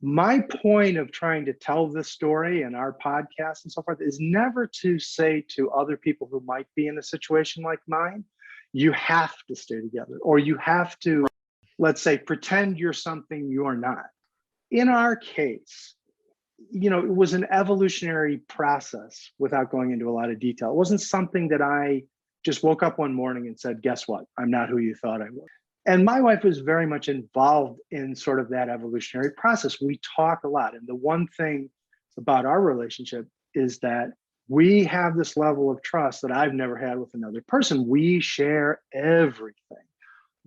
My point of trying to tell this story and our podcast and so forth is never to say to other people who might be in a situation like mine, you have to stay together, or you have to, let's say, pretend you're something you're not. In our case, it was an evolutionary process without going into a lot of detail. It wasn't something that I just woke up one morning and said, guess what? I'm not who you thought I was. And my wife was very much involved in sort of that evolutionary process. We talk a lot. And the one thing about our relationship is that we have this level of trust that I've never had with another person. We share everything.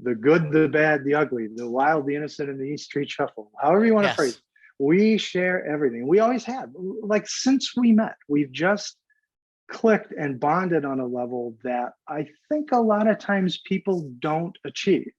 The good, the bad, the ugly, the wild, the innocent, and the East Street Shuffle, however you want to phrase it. We share everything. We always have. Like since we met, we've just clicked and bonded on a level that I think a lot of times people don't achieve.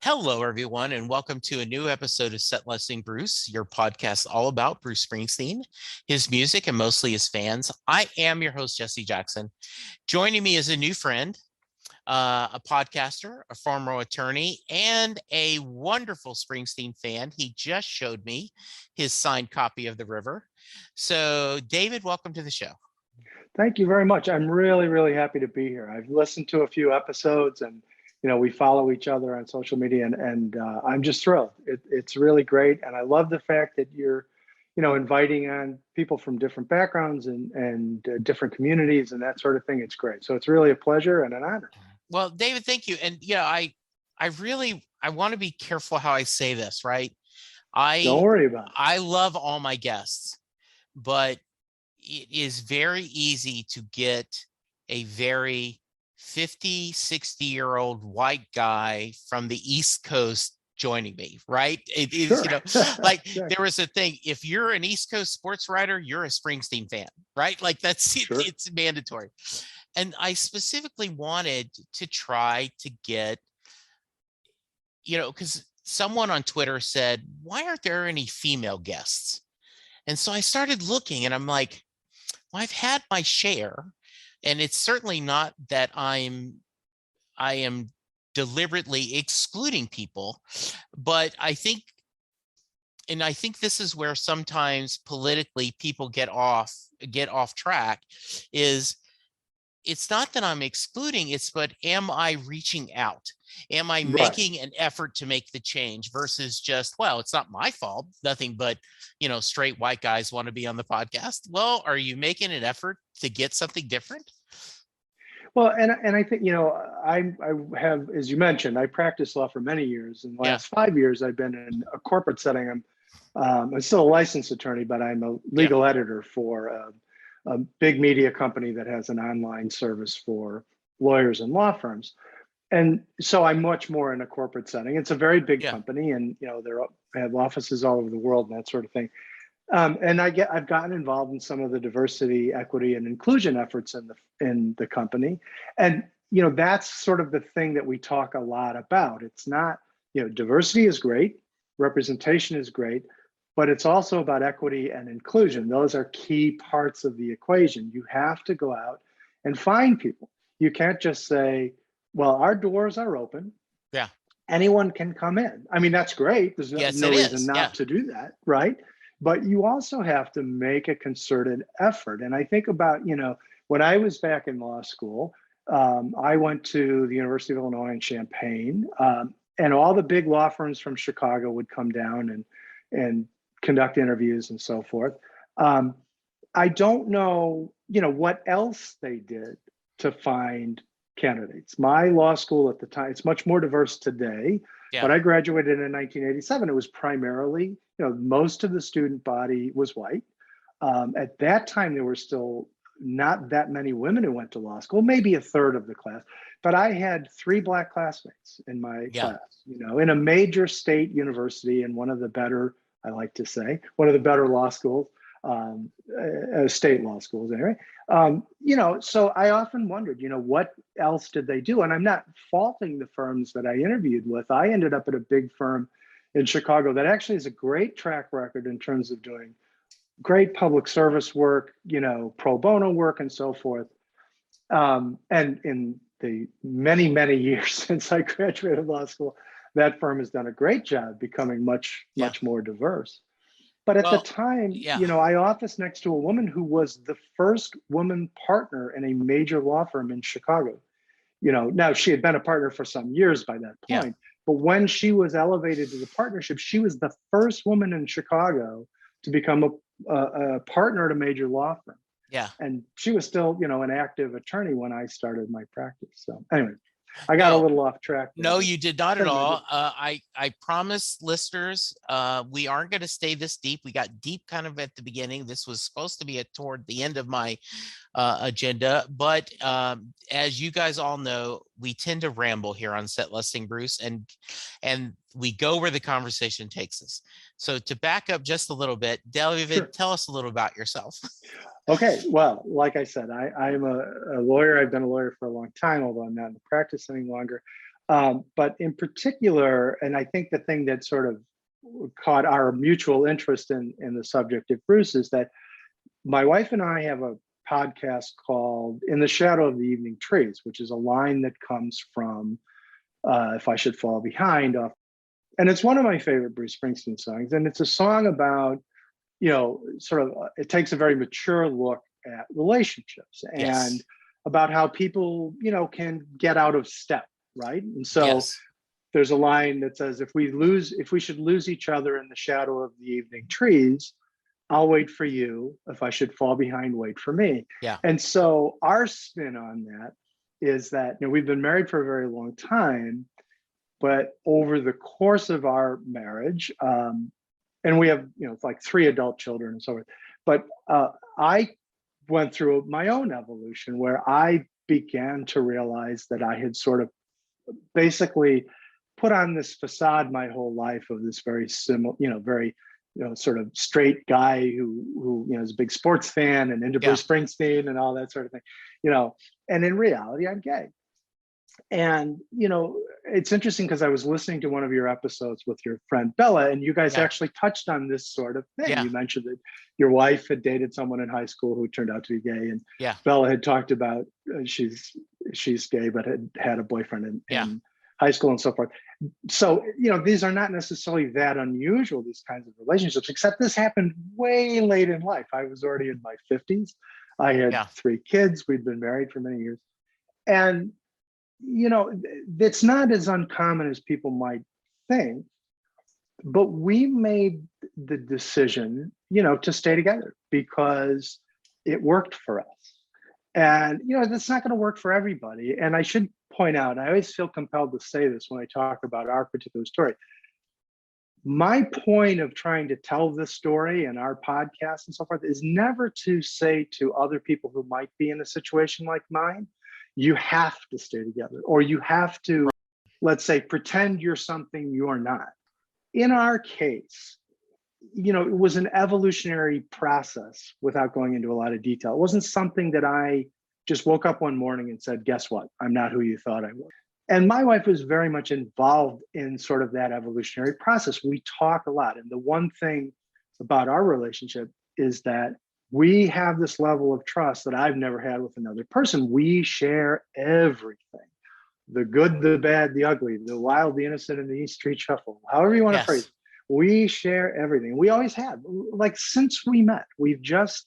Hello, everyone, and welcome to a new episode of Set Listing Bruce, your podcast all about Bruce Springsteen, his music, and mostly his fans. I am your host, Jesse Jackson. Joining me is a new friend, a podcaster, a former attorney, and a wonderful Springsteen fan. He just showed me his signed copy of The River. So, David, welcome to the show. Thank you very much. I'm really, really happy to be here. I've listened to a few episodes and we follow each other on social media, and I'm just thrilled. It's really great, and I love the fact that you're, inviting on people from different backgrounds and different communities and that sort of thing. It's great. So it's really a pleasure and an honor. Well, David, thank you. And I want to be careful how I say this, right? Don't worry about it. I love all my guests, but it is very easy to get a very 50, 60-year-old white guy from the East Coast joining me, right? It is, Sure. like Exactly. there was a thing, if you're an East Coast sports writer, you're a Springsteen fan, right? Like that's it, Sure. It's mandatory. And I specifically wanted to try to get, because someone on Twitter said, why aren't there any female guests? And so I started looking and I'm like, well, I've had my share. And it's certainly not that I am deliberately excluding people, but I think this is where sometimes politically people get off track, is it's not that I'm excluding, but am I reaching out? Am I making an effort to make the change versus just, well, it's not my fault. Nothing but, straight white guys want to be on the podcast. Well, are you making an effort to get something different? Well, and I think, I have, as you mentioned, I practiced law for many years. In the last 5 years, I've been in a corporate setting. I'm still a licensed attorney, but I'm a legal editor for a big media company that has an online service for lawyers and law firms. And so I'm much more in a corporate setting. It's a very big company, and they have offices all over the world and that sort of thing. And I've gotten involved in some of the diversity, equity, and inclusion efforts in the company. And that's sort of the thing that we talk a lot about. It's not, diversity is great, representation is great, but it's also about equity and inclusion. Those are key parts of the equation. You have to go out and find people. You can't just say, well, our doors are open. Yeah. Anyone can come in. I mean, that's great. There's no reason not to do that, right? But you also have to make a concerted effort. And I think about, when I was back in law school, I went to the University of Illinois in Champaign, and all the big law firms from Chicago would come down and conduct interviews and so forth. I don't know, what else they did to find candidates. My law school at the time, it's much more diverse today, but I graduated in 1987. It was primarily, most of the student body was white. At that time, there were still not that many women who went to law school, maybe a third of the class, but I had 3 Black classmates in my class, in a major state university and one of the better, I like to say, one of the better law schools. state law schools anyway. So I often wondered, what else did they do? And I'm not faulting the firms that I interviewed with. I ended up at a big firm in Chicago that actually has a great track record in terms of doing great public service work, pro bono work and so forth. And in the many, many years since I graduated law school, that firm has done a great job becoming much more diverse. But at the time, I officed next to a woman who was the first woman partner in a major law firm in Chicago. Now she had been a partner for some years by that point, but when she was elevated to the partnership, she was the first woman in Chicago to become a partner at a major law firm. Yeah. And she was still, an active attorney when I started my practice. So anyway, I got a little off track there. No, you did not at all. I promise listeners, we aren't going to stay this deep. We got deep kind of at the beginning. This was supposed to be toward the end of my agenda. But as you guys all know, we tend to ramble here on Set Lusting Bruce, and we go where the conversation takes us. So to back up just a little bit, David, tell us a little about yourself. Okay, well, like I said, I'm a lawyer. I've been a lawyer for a long time, although I'm not in the practice any longer. But in particular, and I think the thing that sort of caught our mutual interest in the subject of Bruce is that my wife and I have a podcast called In the Shadow of the Evening Trees, which is a line that comes from If I Should Fall Behind. And it's one of my favorite Bruce Springsteen songs. And it's a song about, it takes a very mature look at relationships and about how people, can get out of step, right? And so there's a line that says, if we should lose each other in the shadow of the evening trees, I'll wait for you. If I should fall behind, wait for me. Yeah. And so our spin on that is that, we've been married for a very long time, but over the course of our marriage, and we have, like 3 adult children and so forth. But I went through my own evolution where I began to realize that I had sort of basically put on this facade my whole life of this very similar, very, sort of straight guy who is a big sports fan and into Bruce Springsteen and all that sort of thing, and in reality, I'm gay. And, it's interesting because I was listening to one of your episodes with your friend Bella, and you guys actually touched on this sort of thing. You mentioned that your wife had dated someone in high school who turned out to be gay. And Bella had talked about she's gay, but had a boyfriend in high school and so forth. So, these are not necessarily that unusual, these kinds of relationships, except this happened way late in life. I was already in my 50s. I had 3 kids. We'd been married for many years. And it's not as uncommon as people might think, but we made the decision, to stay together because it worked for us. And, that's not going to work for everybody. And I should point out, I always feel compelled to say this when I talk about our particular story. My point of trying to tell this story and our podcast and so forth is never to say to other people who might be in a situation like mine, you have to stay together, or you have to, let's say, pretend you're something you're not. In our case, it was an evolutionary process without going into a lot of detail. It wasn't something that I just woke up one morning and said, guess what? I'm not who you thought I was. And my wife was very much involved in sort of that evolutionary process. We talk a lot. And the one thing about our relationship is that we have this level of trust that I've never had with another person. We share everything, the good, the bad, the ugly, the wild, the innocent, and the East Street Shuffle, however you want to phrase it. We share everything. We always have. Like, since we met, we've just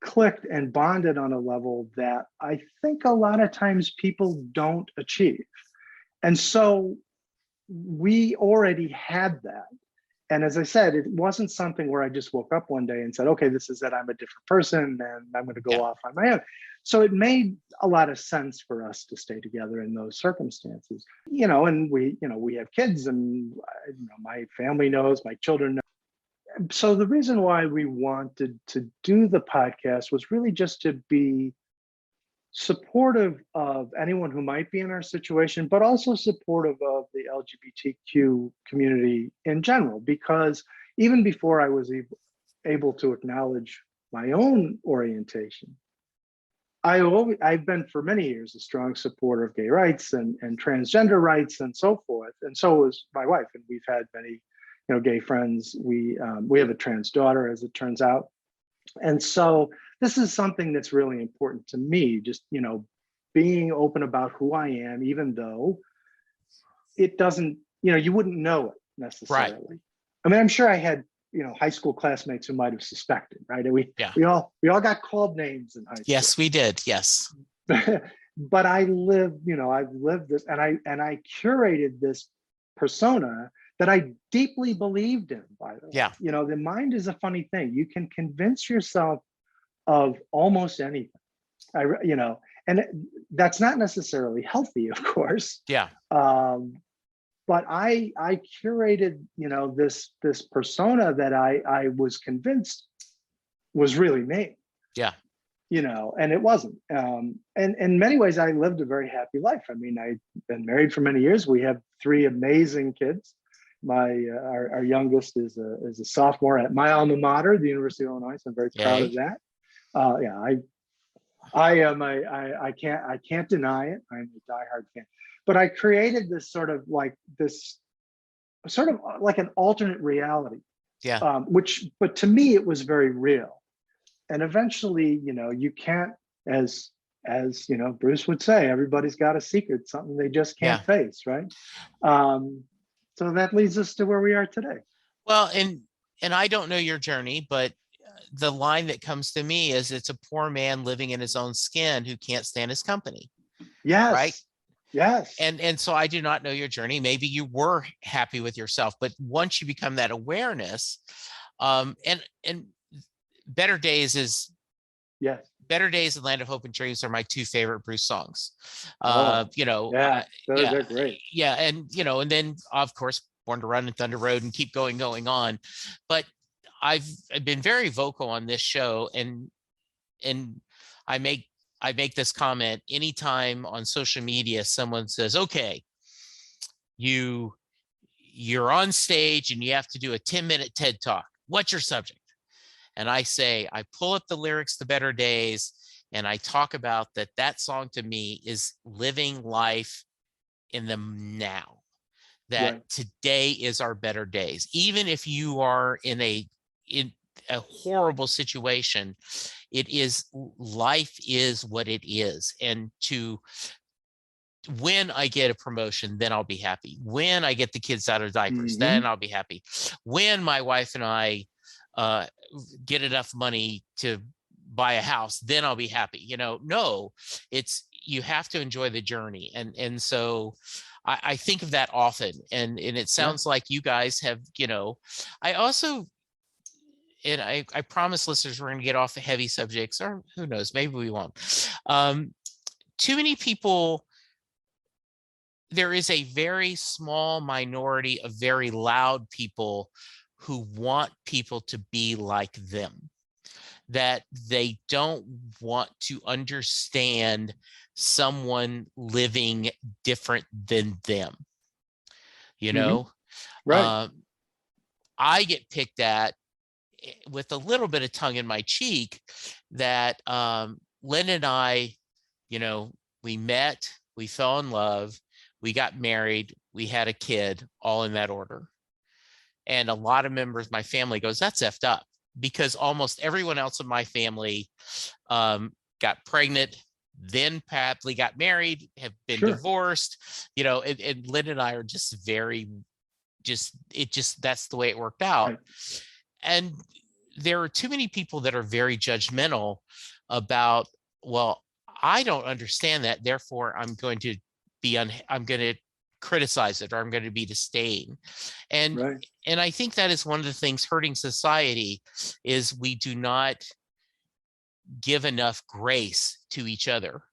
clicked and bonded on a level that I think a lot of times people don't achieve. And so we already had that. And as I said, it wasn't something where I just woke up one day and said, okay, this is it. I'm a different person and I'm going to go off on my own. So it made a lot of sense for us to stay together in those circumstances, and we have kids, and my family knows, my children know. So the reason why we wanted to do the podcast was really just to be supportive of anyone who might be in our situation, but also supportive of the LGBTQ community in general, because even before I was able to acknowledge my own orientation, I've been for many years a strong supporter of gay rights and transgender rights and so forth. And so is my wife. And we've had many, gay friends. We have a trans daughter, as it turns out. And so this is something that's really important to me, just, being open about who I am, even though it doesn't, you wouldn't know it necessarily. Right. I mean, I'm sure I had, high school classmates who might have suspected, right? Yeah. We all got called names in high school. Yes, we did. Yes. But I've lived this, and I curated this persona that I deeply believed in, by the way. Yeah. The mind is a funny thing. You can convince yourself of almost anything. And that's not necessarily healthy, of course. Yeah. But I curated, this persona that I was convinced was really me. Yeah. And it wasn't. And in many ways, I lived a very happy life. I mean, I've been married for many years. We have 3 amazing kids. Our youngest is a sophomore at my alma mater, the University of Illinois. So I'm very proud of that. I can't deny it. I'm a diehard fan. But I created this sort of like an alternate reality. Yeah. But to me, it was very real. And eventually, you can't, as Bruce would say, everybody's got a secret, something they just can't face, right? So that leads us to where we are today. Well, and I don't know your journey, but the line that comes to me is, it's a poor man living in his own skin who can't stand his company. Yes. Right. Yes. And so I do not know your journey. Maybe you were happy with yourself, but once you become that awareness, and Better Days is, yes. Better Days and Land of Hope and Dreams are my 2 favorite Bruce songs. Those are great. Yeah. And, and then of course, Born to Run and Thunder Road, and keep going on. But I've been very vocal on this show, and I make this comment anytime on social media someone says, okay, you're on stage and you have to do a 10-minute TED Talk. What's your subject? And I say, I pull up the lyrics to Better Days, and I talk about that song to me is living life in the now, that today is our better days. Even if you are in a horrible situation, life is what it is. And when I get a promotion, then I'll be happy. When I get the kids out of diapers, then I'll be happy. When my wife and I get enough money to buy a house, then I'll be happy. No, you have to enjoy the journey. And so I think of that often. And it sounds like you guys have, I also, and I promise listeners we're going to get off the heavy subjects, or who knows, maybe we won't. Too many people, there is a very small minority of very loud people who want people to be like them, that they don't want to understand someone living different than them. Right. I get picked at with a little bit of tongue in my cheek that Lynn and I, we met, we fell in love, we got married, we had a kid, all in that order. And a lot of members of my family goes, that's effed up, because almost everyone else in my family got pregnant, then happily got married, have been divorced, and Lynn and I are just that's the way it worked out. Right. And there are too many people that are very judgmental about, well, I don't understand that, therefore I'm going to criticize it, or I'm going to be disdain. And I think that is one of the things hurting society, is we do not give enough grace to each other.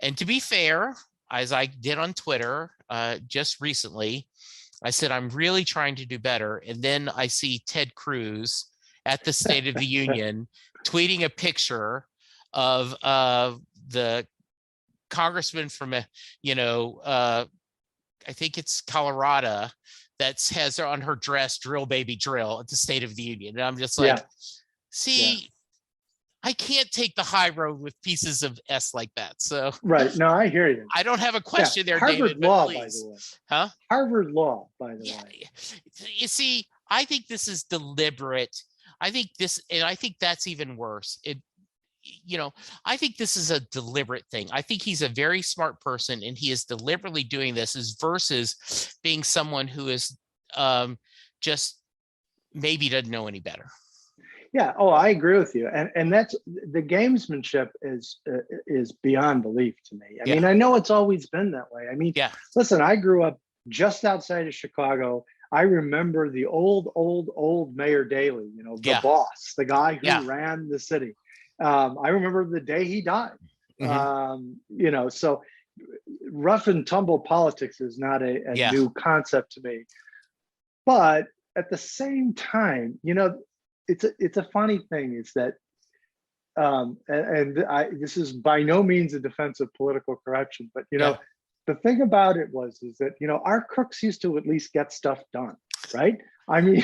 And to be fair, as I did on Twitter just recently, I said, I'm really trying to do better. And then I see Ted Cruz at the State of the Union tweeting a picture of the congressman from, I think it's Colorado, that has on her dress "Drill Baby Drill" at the State of the Union. And I'm just like, see, I can't take the high road with pieces of S like that. So right. No, I hear you. I don't have a question there, Harvard David, but Law, please. by the way. Huh? Harvard Law, by the way. You see, I think this is deliberate. I think that's even worse. I think this is a deliberate thing. I think he's a very smart person, and he is deliberately doing this versus being someone who is just maybe doesn't know any better. Yeah. Oh, I agree with you. And that's the gamesmanship is beyond belief to me. I mean, I know it's always been that way. I mean, listen, I grew up just outside of Chicago. I remember the old Mayor Daley, the boss, the guy who ran the city. I remember the day he died. So rough and tumble politics is not a new concept to me. But at the same time, it's a funny thing is that, this is by no means a defense of political corruption, but the thing about it is that our crooks used to at least get stuff done, right? I mean,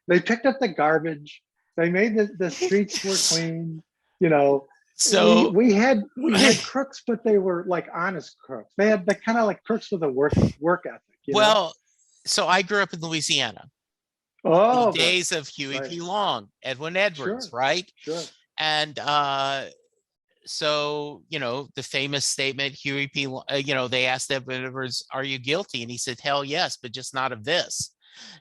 they picked up the garbage, they made the streets were clean, So we had crooks, but they were like honest crooks. They had the kind of like crooks with a work ethic. So I grew up in Louisiana. Oh, the days of Huey P. Long, Edwin Edwards, right? Sure. And so the famous statement, Huey P. They asked Edwin Edwards, "Are you guilty?" And he said, "Hell yes, but just not of this."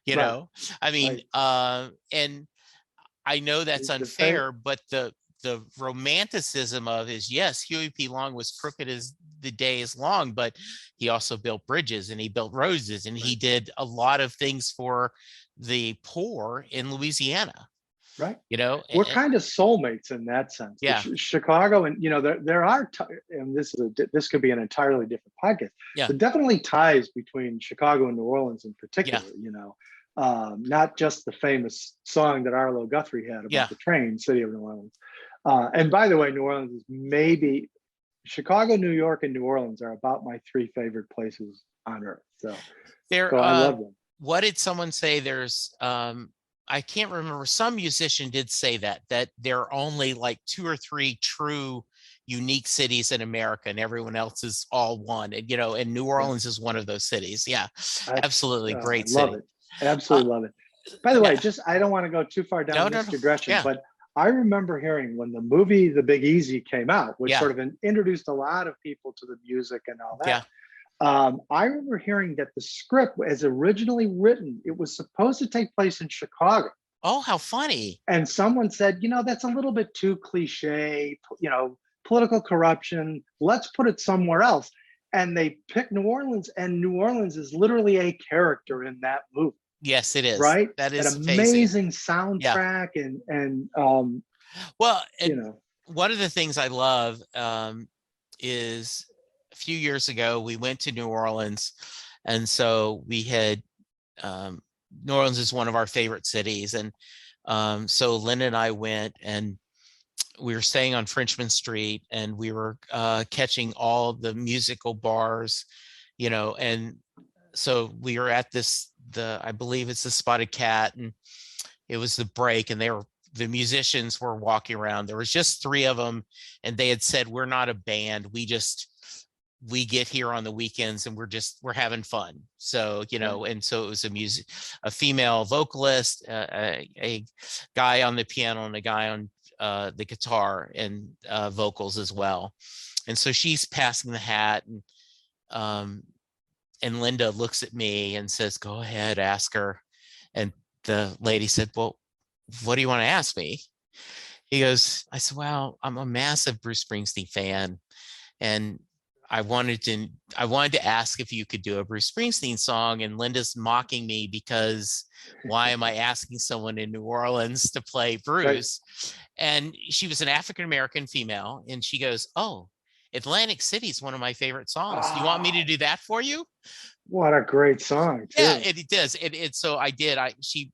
I mean, and I know that's unfair, but the romanticism of yes, Huey P. Long was crooked as the day is long, but he also built bridges and he built roads and he did a lot of things for the poor in Louisiana. Right. We're kind of soulmates in that sense. Yeah. Chicago, and there are, and this could be an entirely different podcast. Yeah. But definitely ties between Chicago and New Orleans in particular. Not just the famous song that Arlo Guthrie had about the train, City of New Orleans. And by the way, New Orleans is maybe Chicago, New York, and New Orleans are about my three favorite places on earth. So I love them. What did someone say? There's I can't remember. Some musician did say that there are only like 2 or 3 true unique cities in America, and everyone else is all one. And and New Orleans is one of those cities. Yeah, absolutely great city. Love it. Absolutely love it. By the way, I don't want to go too far down this digression, but I remember hearing when the movie The Big Easy came out, which sort of introduced a lot of people to the music and all that. I remember hearing that the script, as originally written, it was supposed to take place in Chicago. Oh, how funny. And someone said, that's a little bit too cliche, political corruption. Let's put it somewhere else. And they picked New Orleans, and New Orleans is literally a character in that movie. Yes, it is. Right. That is an amazing soundtrack. And one of the things I love is a few years ago, we went to New Orleans. And so we had, New Orleans is one of our favorite cities. And so Linda and I went, and we were staying on Frenchman Street, and we were catching all the musical bars, and so we were at I believe it's the Spotted Cat, and it was the break, and the musicians were walking around. There was just 3 of them, and they had said, "We're not a band. We get here on the weekends, and we're having fun." So, and so it was a female vocalist, a guy on the piano, and a guy on the guitar and vocals as well. And so she's passing the hat, and Linda looks at me and says, "Go ahead, ask her." And the lady said, "Well, what do you want to ask me?" I said, "Well, I'm a massive Bruce Springsteen fan, and I wanted to ask if you could do a Bruce Springsteen song." And Linda's mocking me because why am I asking someone in New Orleans to play Bruce? Right. And she was an African-American female, and she goes, "Oh, Atlantic City is one of my favorite songs. Do you want me to do that for you?" What a great song, too. Yeah, it does. So I did. She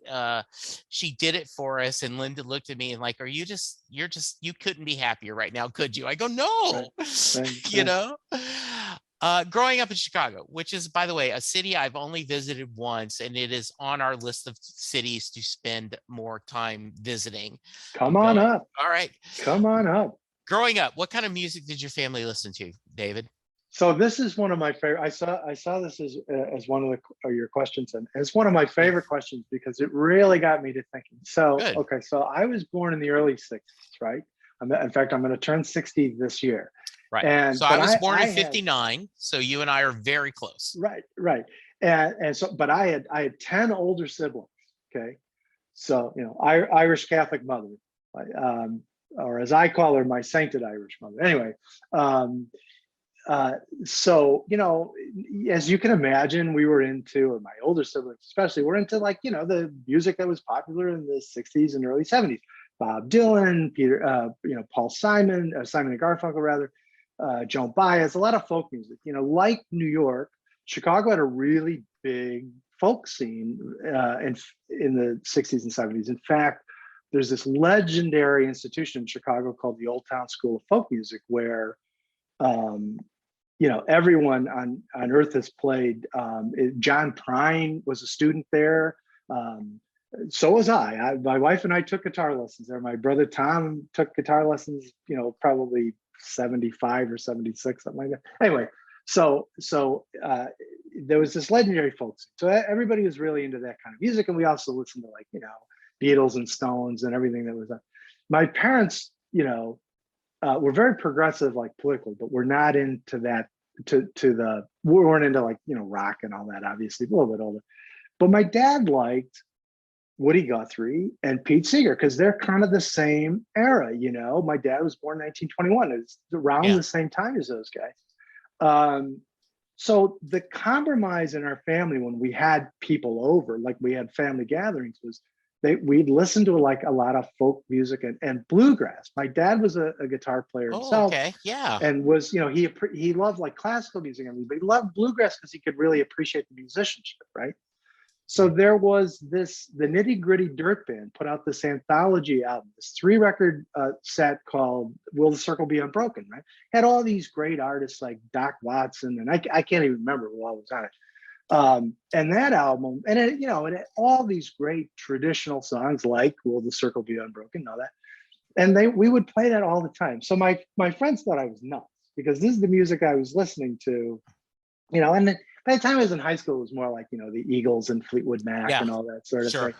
did it for us, and Linda looked at me and like, you couldn't be happier right now, could you? I go, "No." Right. Growing up in Chicago, which is, by the way, a city I've only visited once, and it is on our list of cities to spend more time visiting. Come I'm on going. up. All right. Come on up. Growing up, what kind of music did your family listen to, David? So this is one of my favorite. I saw this as one of your questions, and it's one of my Yeah. favorite questions because it really got me to thinking. So Good. okay, so I was born in the early '60s, right? In fact, I'm going to turn 60 this year. Right. And So but I was born I in had '59. So you and I are very close. right, and so but I had 10 older siblings. Okay, so Irish Catholic mother, or as I call her, my sainted Irish mother. Anyway, um, so as you can imagine, we were into, or my older siblings especially, were into the music that was popular in the 60s and early 70s. Bob Dylan, Peter, Paul Simon, Simon and Garfunkel rather, Joan Baez, a lot of folk music. Like New York, Chicago had a really big folk scene in the 60s and 70s. In fact, there's this legendary institution in Chicago called the Old Town School of Folk Music, where everyone on earth has played. John Prine was a student there. So was I. My wife and I took guitar lessons there. My brother Tom took guitar lessons, probably 75 or 76, something like that. Anyway, so there was this legendary folk scene. So everybody was really into that kind of music. And we also listened to Beatles and Stones and everything that was. My parents, we're very progressive, politically, but we're not into that. We weren't into rock and all that. Obviously, a little bit older. But my dad liked Woody Guthrie and Pete Seeger because they're kind of the same era. My dad was born in 1921. It's around the same time as those guys. So the compromise in our family when we had people over, like we had family gatherings, was we'd listen to a lot of folk music and bluegrass. My dad was a guitar player himself. Okay. Yeah. And was, he loved classical music, but he loved bluegrass because he could really appreciate the musicianship, right? So there was the Nitty Gritty Dirt Band put out this anthology album, this 3-record set called Will the Circle Be Unbroken, right? Had all these great artists like Doc Watson, and I can't even remember who all was on it. And that album, and it had all these great traditional songs like Will the Circle Be Unbroken and all that. And we would play that all the time. So my friends thought I was nuts because this is the music I was listening to, and then by the time I was in high school, it was more like, the Eagles and Fleetwood Mac and all that sort of thing.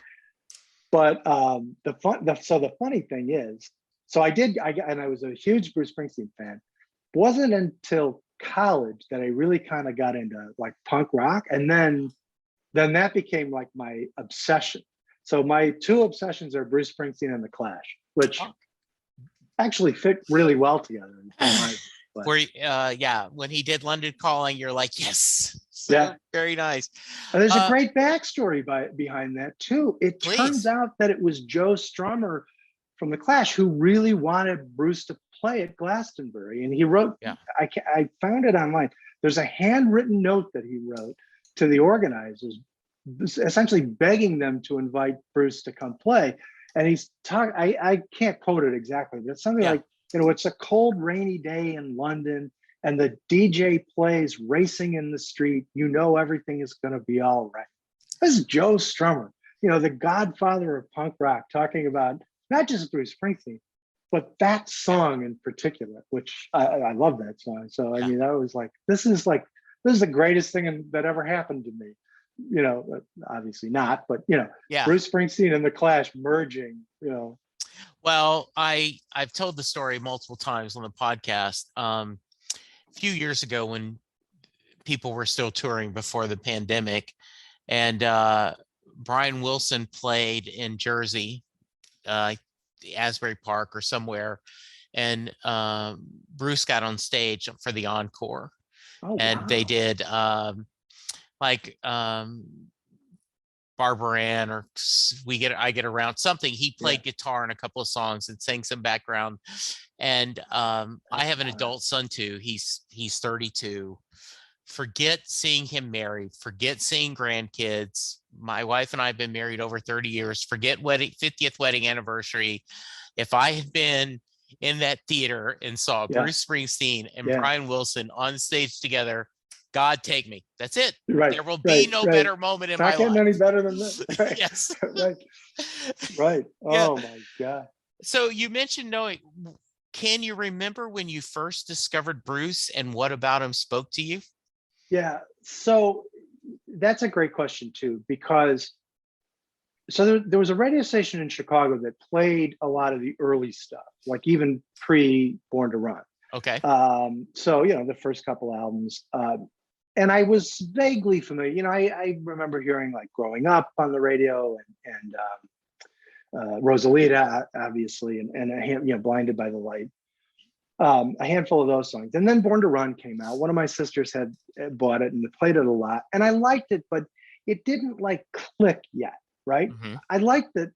But the funny thing is, so I was a huge Bruce Springsteen fan. It wasn't until college that I really kind of got into punk rock. And then that became my obsession. So my two obsessions are Bruce Springsteen and the Clash, which actually fit really well together. When he did London Calling, you're like, yes. So very nice. And there's a great backstory behind that too. It turns out that it was Joe Strummer from the Clash who really wanted Bruce to play at Glastonbury, and he wrote. I found it online. There's a handwritten note that he wrote to the organizers, essentially begging them to invite Bruce to come play. And he's talking. I can't quote it exactly, but it's something like, it's a cold, rainy day in London, and the DJ plays Racing in the Street. Everything is going to be all right. This is Joe Strummer, the godfather of punk rock, talking about not just Bruce Springsteen, but that song in particular, which I love that song. So, I mean, that was this is the greatest thing that ever happened to me. Obviously not, but, Bruce Springsteen and the Clash merging, Well, I've told the story multiple times on the podcast. A few years ago when people were still touring before the pandemic, and Brian Wilson played in Jersey, Asbury Park or somewhere, and Bruce got on stage for the encore. And they did Barbara Ann or I Get Around, something. He played guitar in a couple of songs and sang some background. And I have an adult son too. He's 32. Forget seeing him married. Forget seeing grandkids. My wife and I have been married over 30 years. Forget 50th wedding anniversary. If I had been in that theater and saw Yeah. Bruce Springsteen and Yeah. Brian Wilson on stage together, God take me. That's it. Right. There will be Right. no Right. better moment in Not my getting any life. better than this. Right. Yes. Right. Right. Yeah. Oh my God. So you mentioned knowing. Can you remember when you first discovered Bruce and what about him spoke to you? Yeah. So that's a great question too, because there was a radio station in Chicago that played a lot of the early stuff, like even pre Born to Run. Okay. So, the first couple albums. And I was vaguely familiar. I remember hearing like Growing Up on the radio and Rosalita, obviously, and Blinded by the Light. A handful of those songs. And then Born to Run came out. One of my sisters had bought it and played it a lot. And I liked it, but it didn't like click yet, right? Mm-hmm. I liked the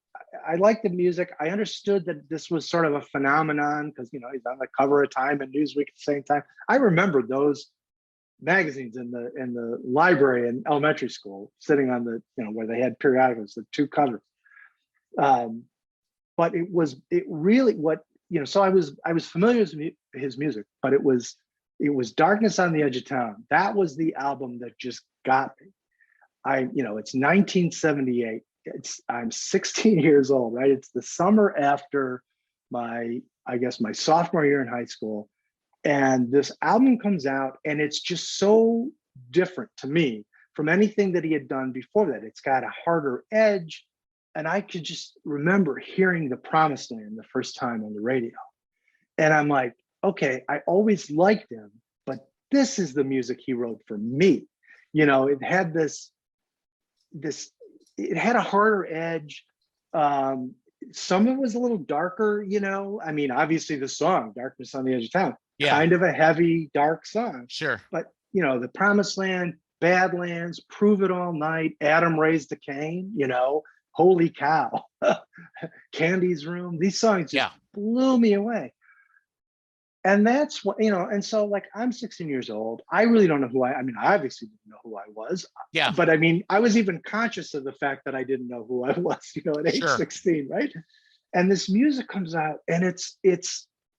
music. I understood that this was sort of a phenomenon because, he's on the cover of Time and Newsweek at the same time. I remember those magazines in the library in elementary school, sitting on the, where they had periodicals, the two covers. But it really so I was familiar with his music, but it was Darkness on the Edge of Town. That was the album that just got me. It's 1978. I'm 16 years old, right? It's the summer after my sophomore year in high school. And this album comes out and it's just so different to me from anything that he had done before that. It's got a harder edge. And I could just remember hearing The Promised Land the first time on the radio. And I'm like, okay, I always liked him, but this is the music he wrote for me. It had it had a harder edge. Some of it was a little darker, obviously the song Darkness on the Edge of Town, kind of a heavy, dark song. Sure. But, The Promised Land, Badlands, Prove It All Night, Adam Raised the Cane, Holy Cow, Candy's Room. These songs just blew me away. And that's what, and so like I'm 16 years old. I really don't know who I obviously didn't know who I was. Yeah. But I was even conscious of the fact that I didn't know who I was, at age 16, right? And this music comes out and it's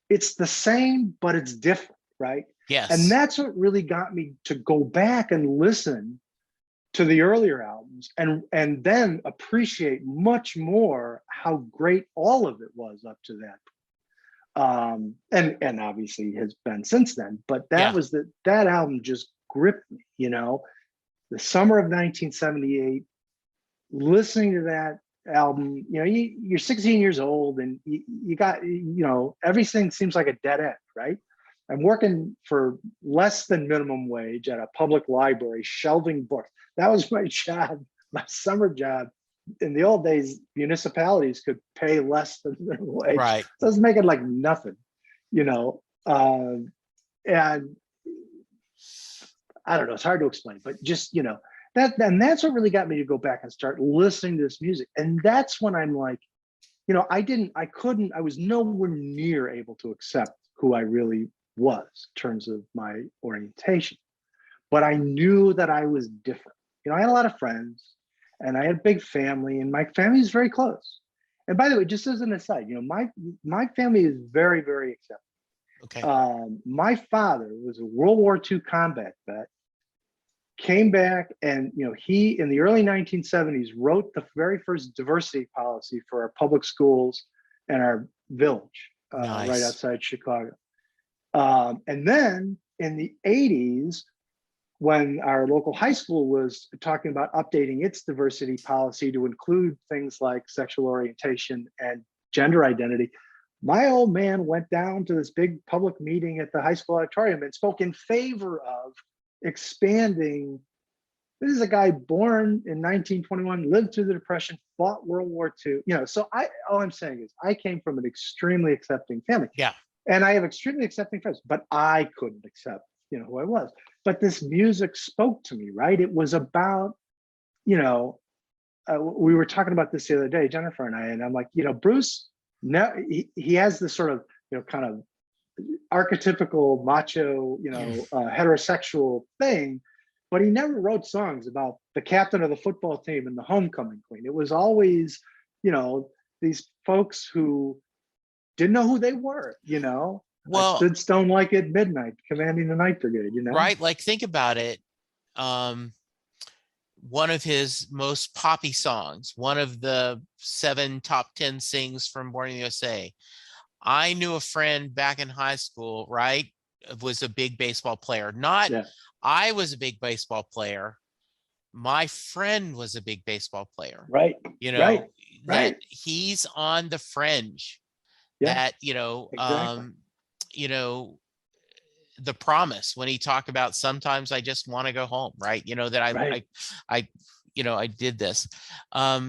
the same, but it's different, right? Yes. And that's what really got me to go back and listen to the earlier albums and then appreciate much more how great all of it was up to that. And obviously has been since then, but that album just gripped me, the summer of 1978, listening to that album, you're 16 years old and you got, everything seems like a dead end, right? I'm working for less than minimum wage at a public library, shelving books. That was my job, my summer job. In the old days, municipalities could pay less than minimum wage. Right. So I was making like nothing, and I don't know, it's hard to explain, but just, that's what really got me to go back and start listening to this music. And that's when I'm like, I was nowhere near able to accept who I really was in terms of my orientation, but I knew that I was different. I had a lot of friends and I had a big family and my family is very close. And by the way, just as an aside, my family is very, very accepting. Okay. My father was a World War II combat vet, came back and, he, in the early 1970s, wrote the very first diversity policy for our public schools and our village Nice. right outside Chicago. And then in the 80s, when our local high school was talking about updating its diversity policy to include things like sexual orientation and gender identity, my old man went down to this big public meeting at the high school auditorium and spoke in favor of expanding. This is a guy born in 1921, lived through the Depression, fought World War II. So all I'm saying is I came from an extremely accepting family. Yeah. And I have extremely accepting friends, but I couldn't accept, who I was. But this music spoke to me, right? It was about, we were talking about this the other day, Jennifer and I, and I'm like, Bruce, now he has this sort of, kind of archetypical macho, heterosexual thing, but he never wrote songs about the captain of the football team and the homecoming queen. It was always, these folks who didn't know who they were, you know. I Well, stood stone like at midnight, commanding the night brigade, you know. right. Like, think about it. One of his most poppy songs, one of the 7 top 10 sings from Born in the USA. I knew a friend back in high school, right? Was a big baseball player. Not, Yeah. I was a big baseball player. My friend was a big baseball player. Right. You Right. know, that Right. he's on the fringe. Yeah. That, Exactly. you know, the promise when he talked about sometimes I just want to go home, right? That Right. I, I did this. I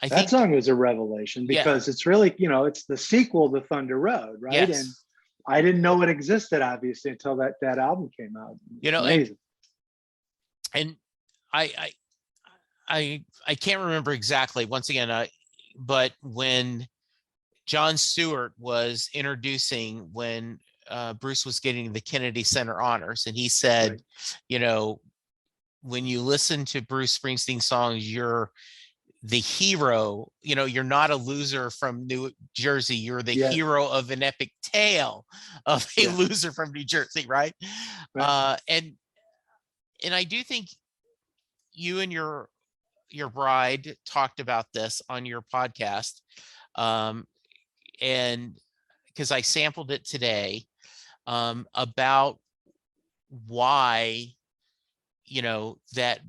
That think, song was a revelation yeah, because it's really, it's the sequel to Thunder Road, right? And yes. I didn't know it existed obviously until that album came out. It's And amazing. I, I, I can't remember exactly once again, but when Jon Stewart was introducing when Bruce was getting the Kennedy Center honors, and he said, Right. When you listen to Bruce Springsteen songs, you're the hero. You're not a loser from New Jersey. You're the Yes. hero of an epic tale of a Yeah. loser from New Jersey, right? Right. And I do think you and your bride talked about this on your podcast, and because I sampled it today, about why that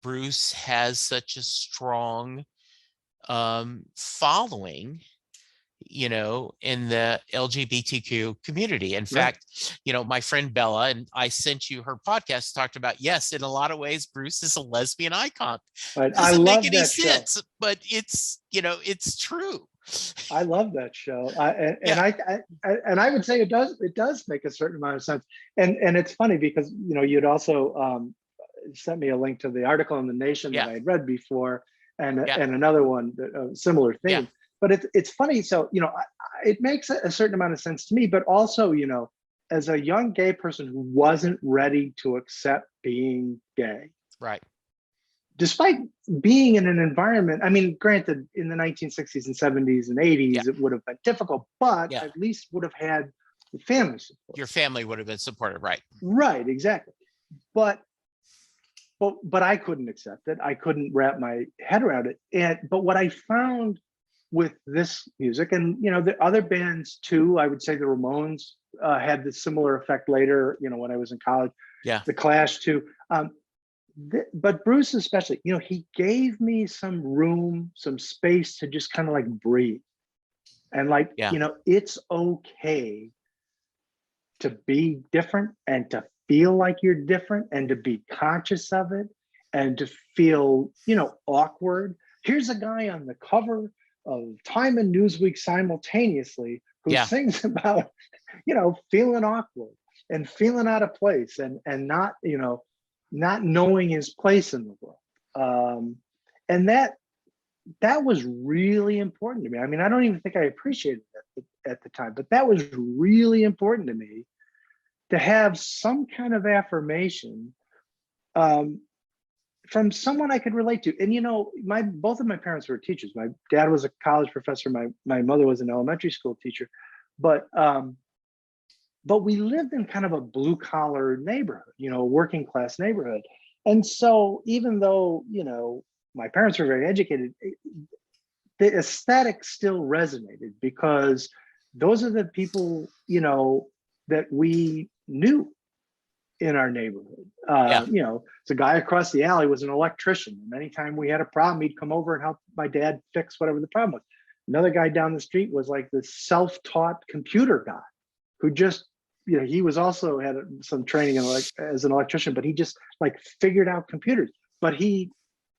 Bruce has such a strong following in the LGBTQ community. In Right. fact, my friend Bella, and I sent you her podcast, talked about, yes, in a lot of ways Bruce is a lesbian icon. Right. I Doesn't make love any that show. sense, but it's true. I love that show. Yeah, And I would say it does make a certain amount of sense. And it's funny because you'd also sent me a link to the article in the Nation that yeah, I had read before, and yeah, another one, similar yeah, theme. But it's funny. So it makes a certain amount of sense to me. But also, as a young gay person who wasn't ready to accept being gay, right. despite being in an environment, I mean, granted, in the 1960s and 70s and Yeah, 80s, it would have been difficult, but yeah. at least would have had the family support. Your family would have been supportive, right? Right, exactly. But but I couldn't accept it. I couldn't wrap my head around it. But what I found with this music, and the other bands too, I would say the Ramones had the similar effect later. When I was in college, Yeah, the Clash too. But Bruce especially, he gave me some room, some space to just kind of like breathe, and like yeah, it's okay to be different and to feel like you're different and to be conscious of it and to feel, awkward. Here's a guy on the cover of Time and Newsweek simultaneously who yeah, sings about, feeling awkward and feeling out of place and not, not knowing his place in the world. And that was really important to me. I mean, I don't even think I appreciated it at the time, but that was really important to me to have some kind of affirmation from someone I could relate to. And both of my parents were teachers. My dad was a college professor. My mother was an elementary school teacher, but we lived in kind of a blue collar neighborhood, a working class neighborhood. And so even though my parents were very educated, the aesthetic still resonated because those are the people that we knew in our neighborhood. yeah, The guy across the alley was an electrician, and anytime we had a problem, he'd come over and help my dad fix whatever the problem was. Another guy down the street was like this self-taught computer guy who just he was also had some training as an electrician, but he just like figured out computers. But he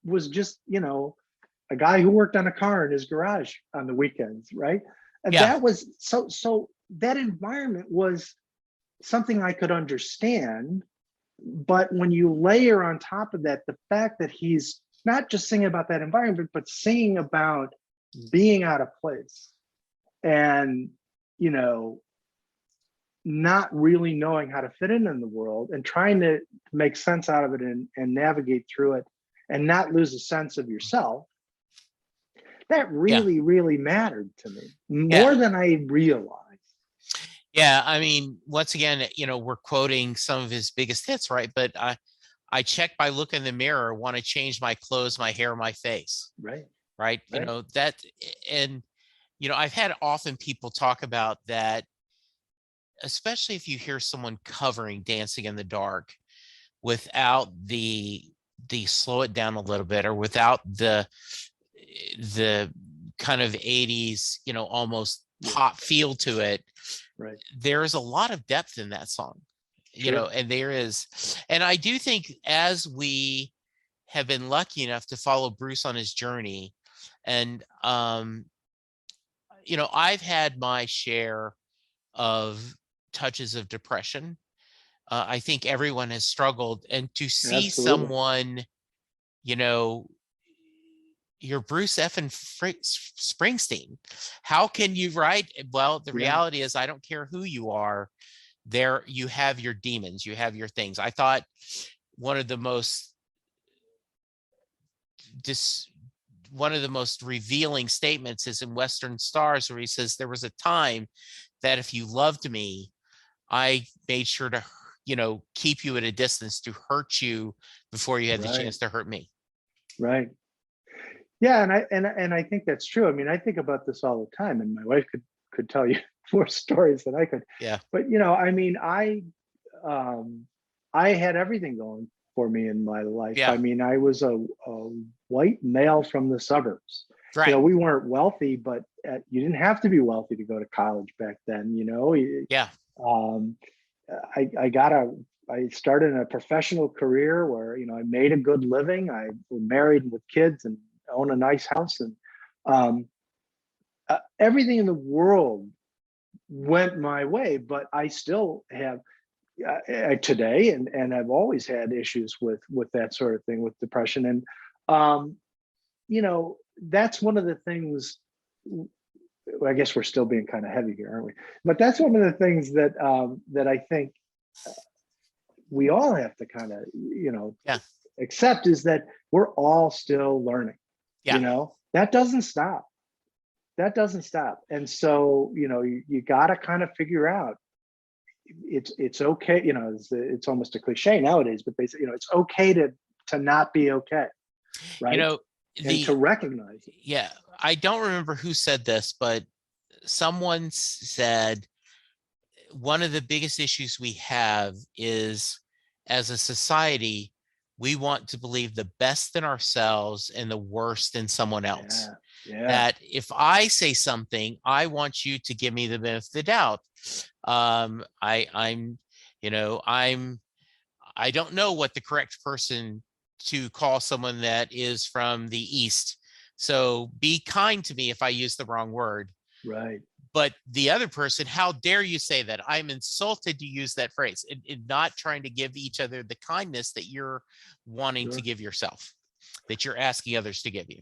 was just a guy who worked on a car in his garage on the weekends, right? And yeah, that was so that environment was something I could understand. But when you layer on top of that the fact that he's not just singing about that environment, but singing about being out of place and not really knowing how to fit in the world and trying to make sense out of it and navigate through it and not lose a sense of yourself, that yeah, really, really mattered to me yeah. more than I realized. Yeah, I mean, once again, we're quoting some of his biggest hits, right? But I check by look in the mirror, want to change my clothes, my hair, my face, Right. right? Right. That, and I've had often people talk about that, especially if you hear someone covering Dancing in the Dark without the slow it down a little bit, or without the kind of 80s, almost Yeah. pop feel to it. Right. There's a lot of depth in that song, Sure. and there is. And I do think, as we have been lucky enough to follow Bruce on his journey, and I've had my share of touches of depression. I think everyone has struggled, and to see Absolutely. someone, you know, you're Bruce effing Springsteen. How can you write? Well, the Yeah. reality is, I don't care who you are. There, you have your demons, you have your things. I thought one of the most dis one of the most revealing statements is in Western Stars, where he says, there was a time that if you loved me, I made sure to, keep you at a distance, to hurt you before you had the Right. chance to hurt me. Right. Yeah, and I think that's true. I mean, I think about this all the time, and my wife could tell you more stories than I could. Yeah. But I mean, um, I had everything going for me in my life. Yeah. I mean, I was a white male from the suburbs. Right. We weren't wealthy, but you didn't have to be wealthy to go to college back then. Yeah. Um, I started in a professional career where I made a good living. I was married with kids and own a nice house, and um, everything in the world went my way. But I still have today, and I've always had issues with that sort of thing, with depression. And um, that's one of the things. I guess we're still being kind of heavy here, aren't we? But that's one of the things that I think we all have to kind of Yeah. accept, is that we're all still learning. Yeah. That doesn't stop. And so you got to kind of figure out, it's okay. It's almost a cliche nowadays, but basically it's okay to not be okay, right? And to recognize it. Yeah, I don't remember who said this, but someone said one of the biggest issues we have is, as a society, we want to believe the best in ourselves and the worst in someone else. Yeah. That if I say something, I want you to give me the benefit of the doubt. I don't know what the correct person to call someone that is from the East. So be kind to me if I use the wrong word. Right. But the other person, how dare you say that? I'm insulted to use that phrase, and not trying to give each other the kindness that you're wanting to give yourself, that you're asking others to give you.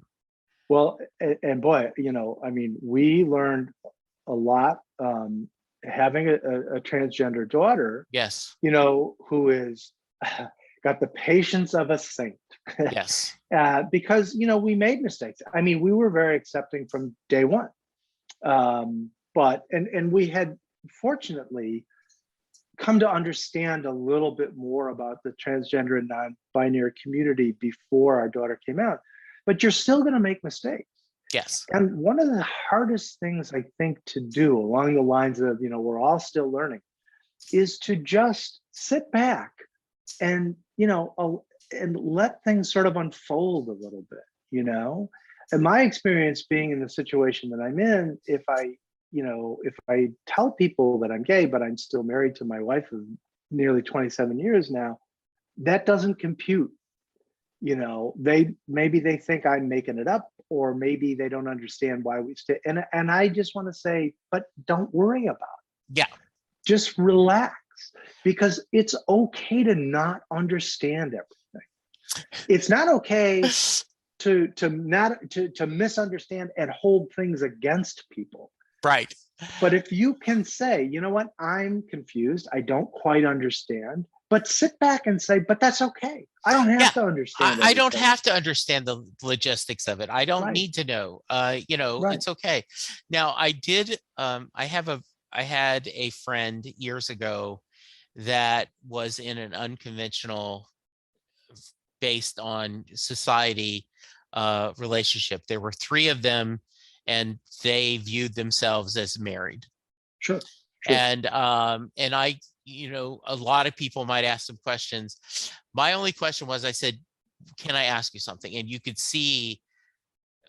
Well, and boy, I mean, we learned a lot, having a transgender daughter. Yes. Who is got the patience of a saint. Yes. Because we made mistakes. I mean, we were very accepting from day one. But we had fortunately come to understand a little bit more about the transgender and non-binary community before our daughter came out. But you're still going to make mistakes. Yes. And one of the hardest things I think to do, along the lines of, we're all still learning, is to just sit back and, and let things sort of unfold a little bit, And my experience being in the situation that I'm in, if I tell people that I'm gay, but I'm still married to my wife of nearly 27 years now, that doesn't compute. They think I'm making it up, or maybe they don't understand why we stay. And I just want to say, but don't worry about it. Yeah. Just relax, because it's okay to not understand everything. It's not okay to misunderstand and hold things against people. Right. But if you can say, you know what, I'm confused, I don't quite understand, but sit back and say, but that's okay. I don't have to understand. I don't have to understand the logistics of it. I don't Right. need to know. Right. It's okay. Now, I have I had a friend years ago that was in an unconventional, based on society, relationship. There were three of them, and they viewed themselves as married. Sure. Sure. And I, a lot of people might ask some questions. My only question was, I said, can I ask you something? And you could see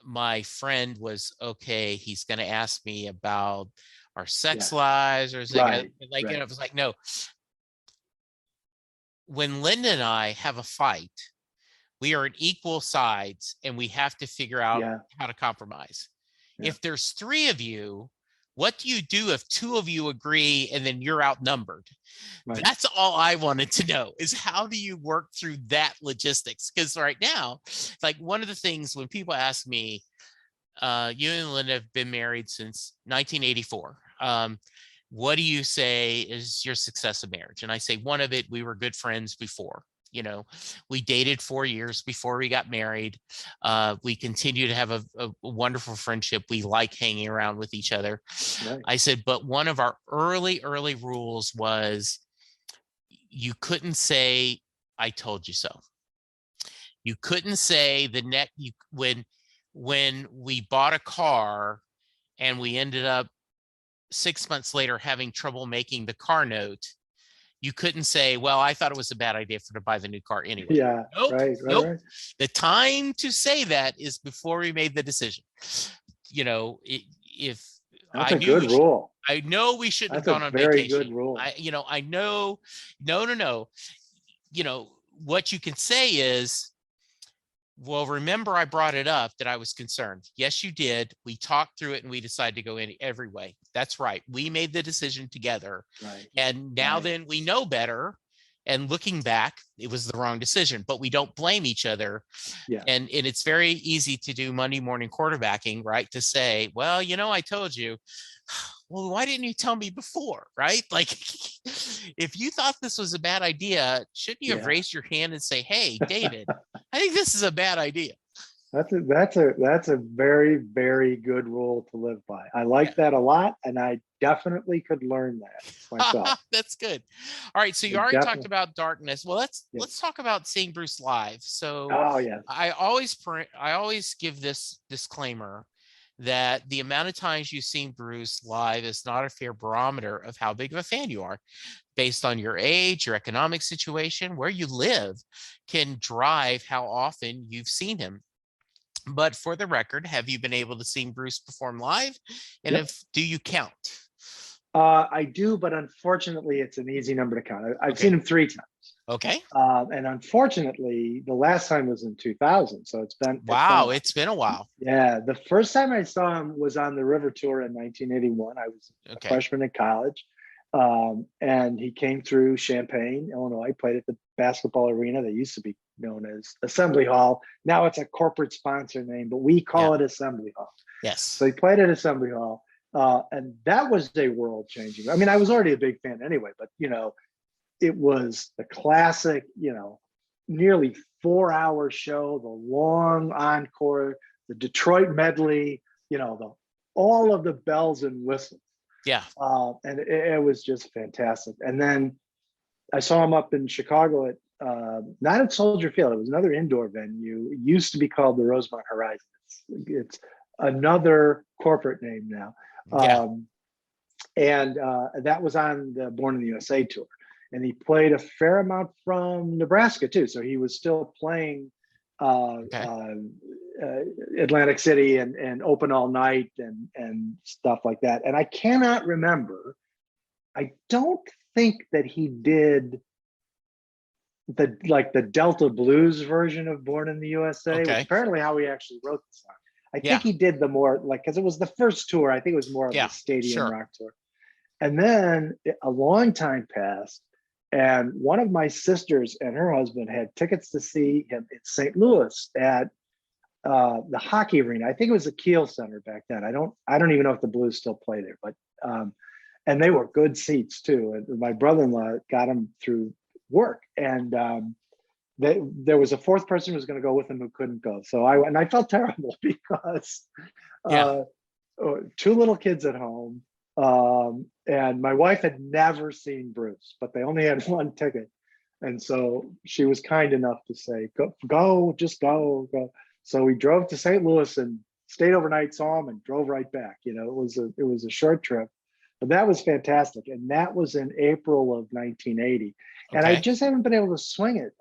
my friend was, okay, he's going to ask me about our sex lives, or is it Right. like, Right. it was like, no. When Linda and I have a fight, we are on equal sides and we have to figure out Yeah. how to compromise. Yeah. If there's three of you, what do you do if two of you agree and then you're outnumbered? Right. That's all I wanted to know, is how do you work through that logistics? Because right now, like, one of the things when people ask me, you and Linda have been married since 1984. What do you say is your success of marriage? And I say, one of it, we were good friends before. We dated 4 years before we got married. We continue to have a wonderful friendship. We like hanging around with each other. Right. I said, but one of our early rules was, you couldn't say, I told you so. You couldn't say when we bought a car and we ended up 6 months later having trouble making the car note, you couldn't say, well, I thought it was a bad idea to buy the new car anyway. Yeah. Nope. Right. Nope. Right. The time to say that is before we made the decision. If That's I a knew good rule. I know we shouldn't have That's gone a on very vacation. good rule. I know, no. What you can say is, well, remember I brought it up that I was concerned. Yes, you did. We talked through it and we decided to go in every way. That's right. We made the decision together. Right. And now Right. then we know better. And looking back, it was the wrong decision, but we don't blame each other. Yeah. And it's very easy to do Monday morning quarterbacking, right? To say, well, I told you. Well, why didn't you tell me before, right? Like, if you thought this was a bad idea, shouldn't you have raised your hand and say, hey, David, I think this is a bad idea. That's a very, very good rule to live by. I like that a lot, and I definitely could learn that myself. That's good. All right, so you already talked about darkness. Well, let's talk about seeing Bruce live. So, yeah. I always give this disclaimer that the amount of times you've seen Bruce live is not a fair barometer of how big of a fan you are. Based on your age, your economic situation, where you live, can drive how often you've seen him. But for the record, have you been able to see Bruce perform live? And do you count? I do, but unfortunately, it's an easy number to count. I've seen him 3 times. Okay. And unfortunately, the last time was in 2000. So it's been it's been a while. Yeah, the first time I saw him was on the River Tour in 1981. I was a freshman in college, and he came through Champaign, Illinois. Played at the basketball arena that used to be known as Assembly Hall. Now it's a corporate sponsor name, but we call it Assembly Hall. Yes. So he played at Assembly Hall, and that was a world changing. I mean, I was already a big fan anyway, but it was the classic, nearly 4-hour show, the long encore, the Detroit medley, all of the bells and whistles. Yeah. And it was just fantastic. And then I saw him up in Chicago at, not at Soldier Field, it was another indoor venue. It used to be called the Rosemont Horizon. It's another corporate name now. And that was on the Born in the USA tour. And he played a fair amount from Nebraska too. So he was still playing Atlantic City and Open All Night and stuff like that. And I cannot remember, I don't think that he did the Delta Blues version of Born in the USA, which apparently how he actually wrote the song. I think he did the more because it was the first tour. I think it was more of a stadium rock tour. And then a long time passed. And one of my sisters and her husband had tickets to see him in St. Louis at the hockey arena. I think it was the Kiel Center back then. I don't even know if the Blues still play there, but and they were good seats too. And my brother-in-law got them through work, and there was a fourth person who was going to go with him who couldn't go. So I felt terrible because 2 little kids at home. And my wife had never seen Bruce, but they only had one ticket. And so she was kind enough to say, go, just go. So we drove to St. Louis and stayed overnight, saw him, and drove right back. You know, it was a short trip, but that was fantastic. And that was in April of 1980. And I Okay. just haven't been able to swing it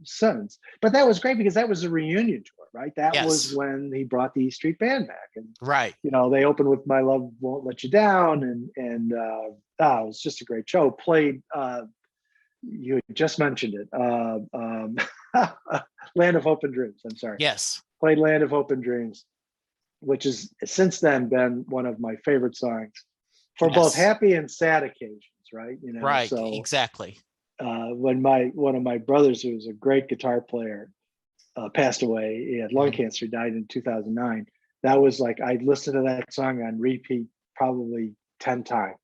since. But that was great because that was a reunion tour, right? That was Yes. when he brought the E Street Band back. And, Right. you know, they opened with My Love Won't Let You Down. And it was just a great show. Played, you just mentioned it, Land of Hope and Dreams. I'm sorry. Yes. Played Land of Hope and Dreams, which has since then been one of my favorite songs for both Yes. happy and sad occasions, right? You know, Right. so Exactly. when one of my brothers, who was a great guitar player, passed away. He had lung cancer, died in 2009. That was like, I listened to that song on repeat probably 10 times.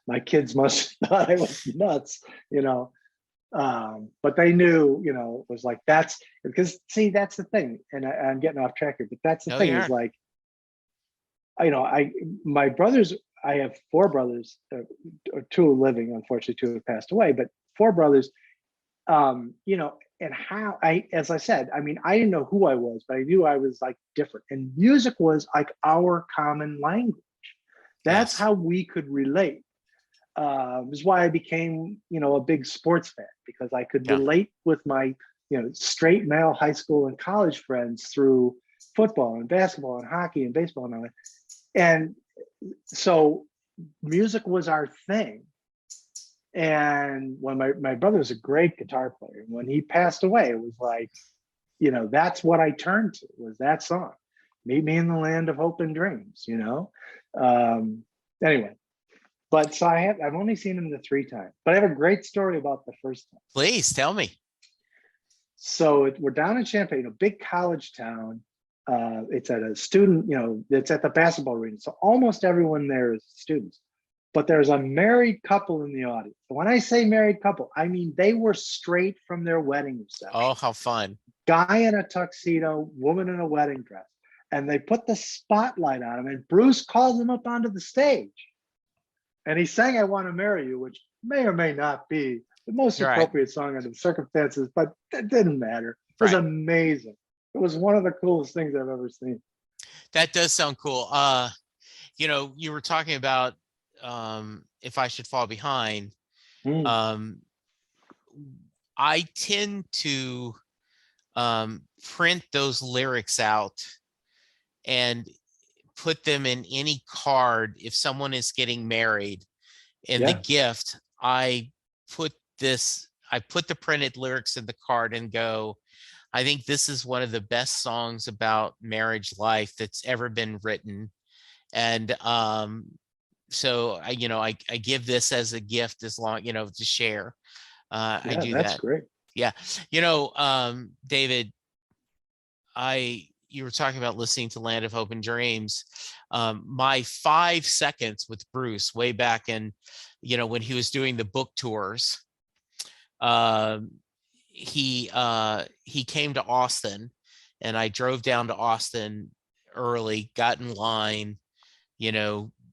My kids must have thought I was nuts, you know. But they knew, you know, it was like, that's because, see, that's the thing. And I'm getting off track here, but that's the No, thing you is aren't. like, my brothers, I have four brothers, two are living, unfortunately, two have passed away, but four brothers, you know, and how as I said, I mean, I didn't know who I was, but I knew I was like different. And music was like our common language. That's Yes. how we could relate. Is why I became, you know, a big sports fan, because I could Yeah. relate with my, you know, straight male high school and college friends through football and basketball and hockey and baseball and all that. And so music was our thing. And when my brother was a great guitar player, when he passed away, it was like, you know, that's what I turned to, was that song, Meet Me in the Land of Hope and Dreams, you know. Anyway, but so I've only seen him the three times, but I have a great story about the first time. Please tell me. So we're down in Champaign, a big college town. It's at a student, you know, it's at the basketball arena. So almost everyone there is students, but there's a married couple in the audience. When I say married couple, I mean, they were straight from their wedding reception. Oh, how fun. Guy in a tuxedo, woman in a wedding dress. And they put the spotlight on him, and Bruce calls him up onto the stage. And he sang I Want to Marry You, which may or may not be the most You're right. appropriate song under the circumstances, but it didn't matter. It was Right. amazing. It was one of the coolest things I've ever seen. That does sound cool. You know, you were talking about If I Should Fall Behind. Mm, I tend to print those lyrics out and put them in any card. If someone is getting married, in the yeah, gift, put I put the printed lyrics in the card and go, I think this is one of the best songs about marriage life that's ever been written. And so I give this as a gift, as long, you know, to share. I yeah, do that's that. great. Yeah. David, you were talking about listening to Land of Hope and Dreams. My 5 seconds with Bruce way back in, when he was doing the book tours, he came to Austin, and I drove down to Austin early, got in line,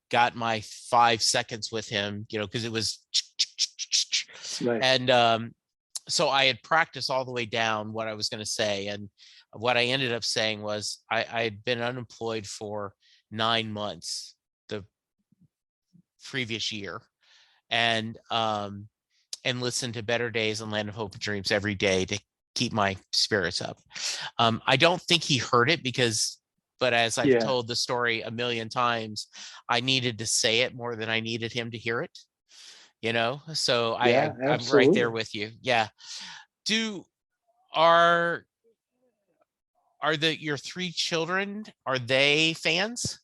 got my 5 seconds with him, because it was, Right. and so I had practiced all the way down what I was going to say. And what I ended up saying was I had been unemployed for 9 months the previous year, and listened to Better Days and Land of Hope and Dreams every day to keep my spirits up. I don't think he heard it but as I've Yeah. told the story a million times, I needed to say it more than I needed him to hear it. So Yeah, I'm right there absolutely. with you. Yeah. Do are your 3 children, are they fans?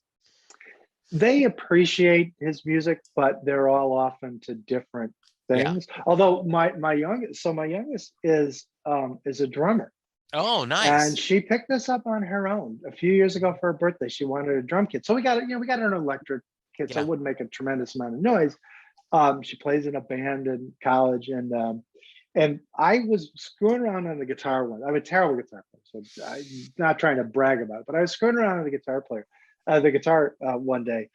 They appreciate his music, but they're all off into different Yeah. things. Although my youngest is a drummer. Oh, And nice. she picked this up on her own a few years ago for her birthday. She wanted a drum kit. So we got an electric kit, so Yeah. it wouldn't make a tremendous amount of noise. She plays in a band in college, and I was screwing around on the guitar one. I'm a terrible guitar player, so I'm not trying to brag about it, but I was screwing around on the guitar one day,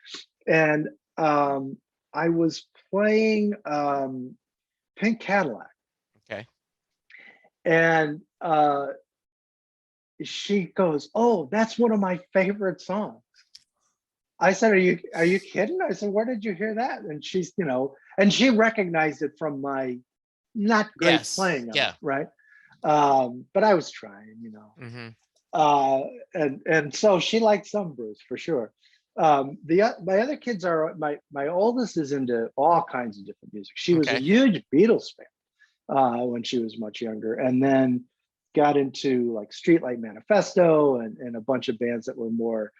and I was playing Pink Cadillac, Okay. and she goes, "Oh, that's one of my favorite songs." I said, "Are you kidding?" I said, "Where did you hear that?" And she's, and she recognized it from my not great Yes. playing of it, Yeah. right? But I was trying. Hmm. Uh, and so she liked some Bruce for sure. My other kids are my oldest is into all kinds of different music. She was a Okay. huge Beatles fan when she was much younger, and then got into like Streetlight Manifesto and a bunch of bands that were more,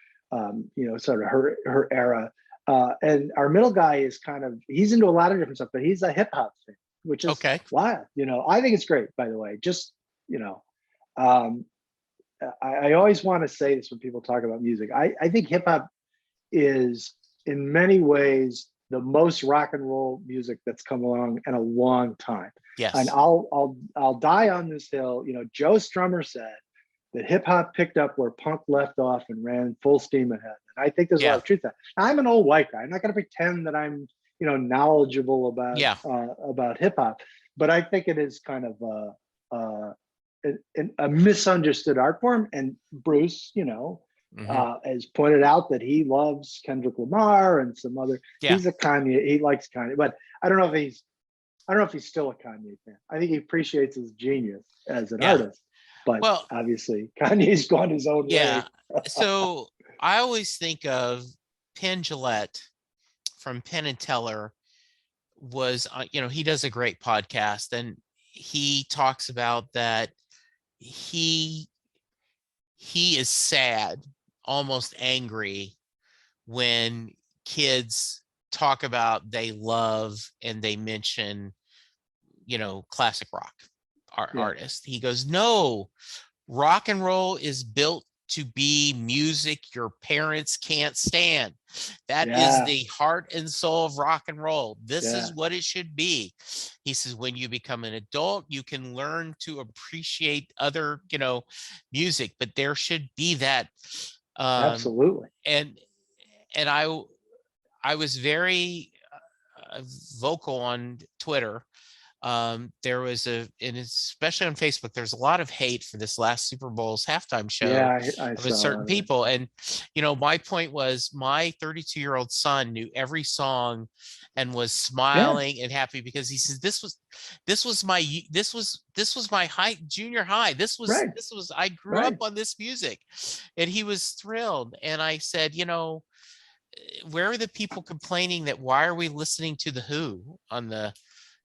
sort of her era. And our middle guy is he's into a lot of different stuff, but he's a hip hop fan, which is Okay. wild. I think it's great, by the way. Just you know, um, I always want to say this when people talk about music. I think hip hop is in many ways the most rock and roll music that's come along in a long time. And Yes. I'll die on this hill. Joe Strummer said that hip hop picked up where punk left off and ran full steam ahead. And I think there's a lot Yeah. of truth to that. I'm an old white guy. I'm not going to pretend that I'm knowledgeable Yeah. about hip hop, but I think it is kind of a misunderstood art form. And Bruce, Hmm. has pointed out that he loves Kendrick Lamar and some other. Yeah. He's a Kanye. He likes Kanye, but I don't know if he's still a Kanye fan. I think he appreciates his genius as an Yeah. artist, but Well, obviously Kanye's gone his own yeah. way. So I always think of Penn Jillette from Penn and Teller was, he does a great podcast, and he talks about that he he is sad, almost angry when kids talk about they love and they mention, classic rock Yeah, artists. He goes, no, rock and roll is built to be music your parents can't stand. That is yeah, the heart and soul of rock and roll. This yeah. is what it should be. He says, when you become an adult, you can learn to appreciate other, music, but there should be that. Um, Absolutely. and and I was very vocal on Twitter. There was and especially on Facebook, there's a lot of hate for this last Super Bowl's halftime show Yeah, I of a saw a lot certain of that. people. And, my point was my 32-year-old son knew every song and was Yeah, smiling and happy because he says, this was my high junior high. right, I grew up right. on this music, and he was thrilled. And I said, where are the people complaining that why are we listening to the Who on the,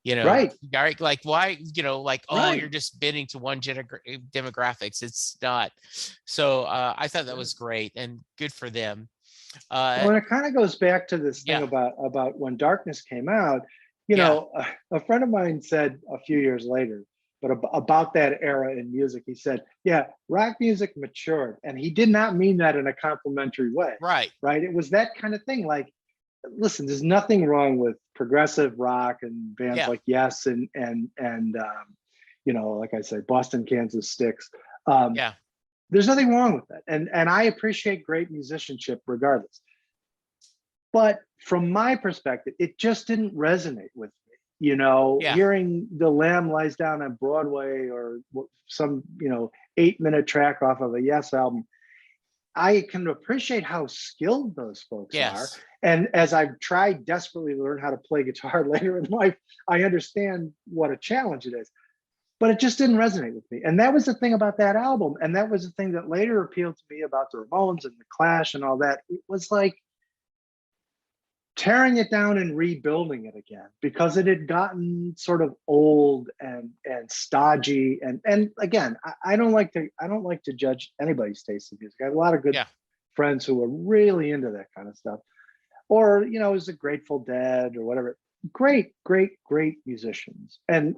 Right, like why, like, oh, right. you're just bending to one demographics. It's not. So I thought that Yeah. was great and good for them. Well, Uh, and it kind of goes back to this thing yeah, about when Darkness came out. yeah, A friend of mine said a few years later, but about that era in music, he said, "Yeah, rock music matured," and he did not mean that in a complimentary way, right, right? It was that kind of thing. Like, listen, there's nothing wrong with progressive rock and bands yeah, like Yes and like I said, Boston, Kansas Sticks. Um, yeah, there's nothing wrong with that, and I appreciate great musicianship regardless. But from my perspective, it just didn't resonate with me. yeah, Hearing The Lamb Lies Down on Broadway or some 8-minute track off of a Yes album, I can appreciate how skilled those folks are. yes, And as I've tried desperately to learn how to play guitar later in life, I understand what a challenge it is. But it just didn't resonate with me. And that was the thing about that album. And that was the thing that later appealed to me about the Ramones and the Clash and all that. It was like tearing it down and rebuilding it again because it had gotten sort of old and stodgy. And again, I don't like to judge anybody's taste in music. I have a lot of good yeah, friends who are really into that kind of stuff. Or, it was the Grateful Dead or whatever. Great, great, great musicians. And,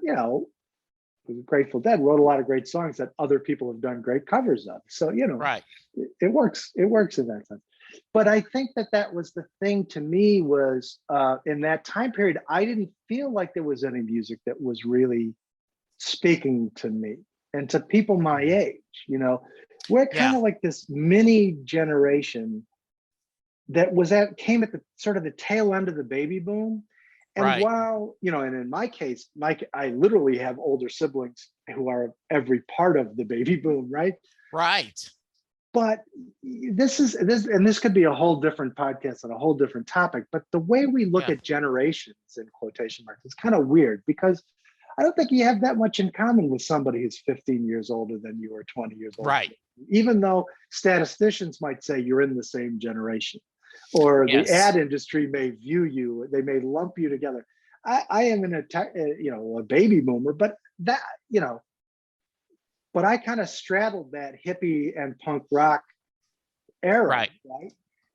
the Grateful Dead wrote a lot of great songs that other people have done great covers of. So, right, it works. It works in that sense. But I think that was the thing to me was in that time period, I didn't feel like there was any music that was really speaking to me and to people my age. We're kind yeah, of like this mini generation that came at the sort of the tail end of the baby boom. And Right. while, and in my case, I literally have older siblings who are every part of the baby boom, right? Right. But this could be a whole different podcast and a whole different topic. But the way we look at generations in quotation marks is kind of weird, because I don't think you have that much in common with somebody who's 15 years older than you or 20 years older. Right. Even though statisticians might say you're in the same generation, or the ad industry may view you, they may lump you together. I am in a baby boomer, but but I kind of straddled that hippie and punk rock era, right?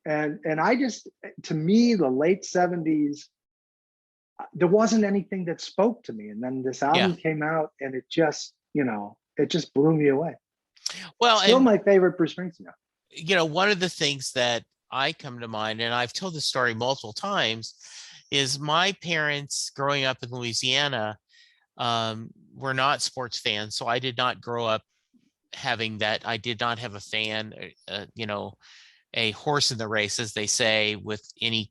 And I just, to me, the late 70s, there wasn't anything that spoke to me. And then this album came out, and it just blew me away. Well, still my favorite Bruce Springsteen. One of the things that I come to mind, and I've told the story multiple times, is my parents growing up in Louisiana were not sports fans. So I did not grow up having that. I did not have a fan, a horse in the race, as they say, with any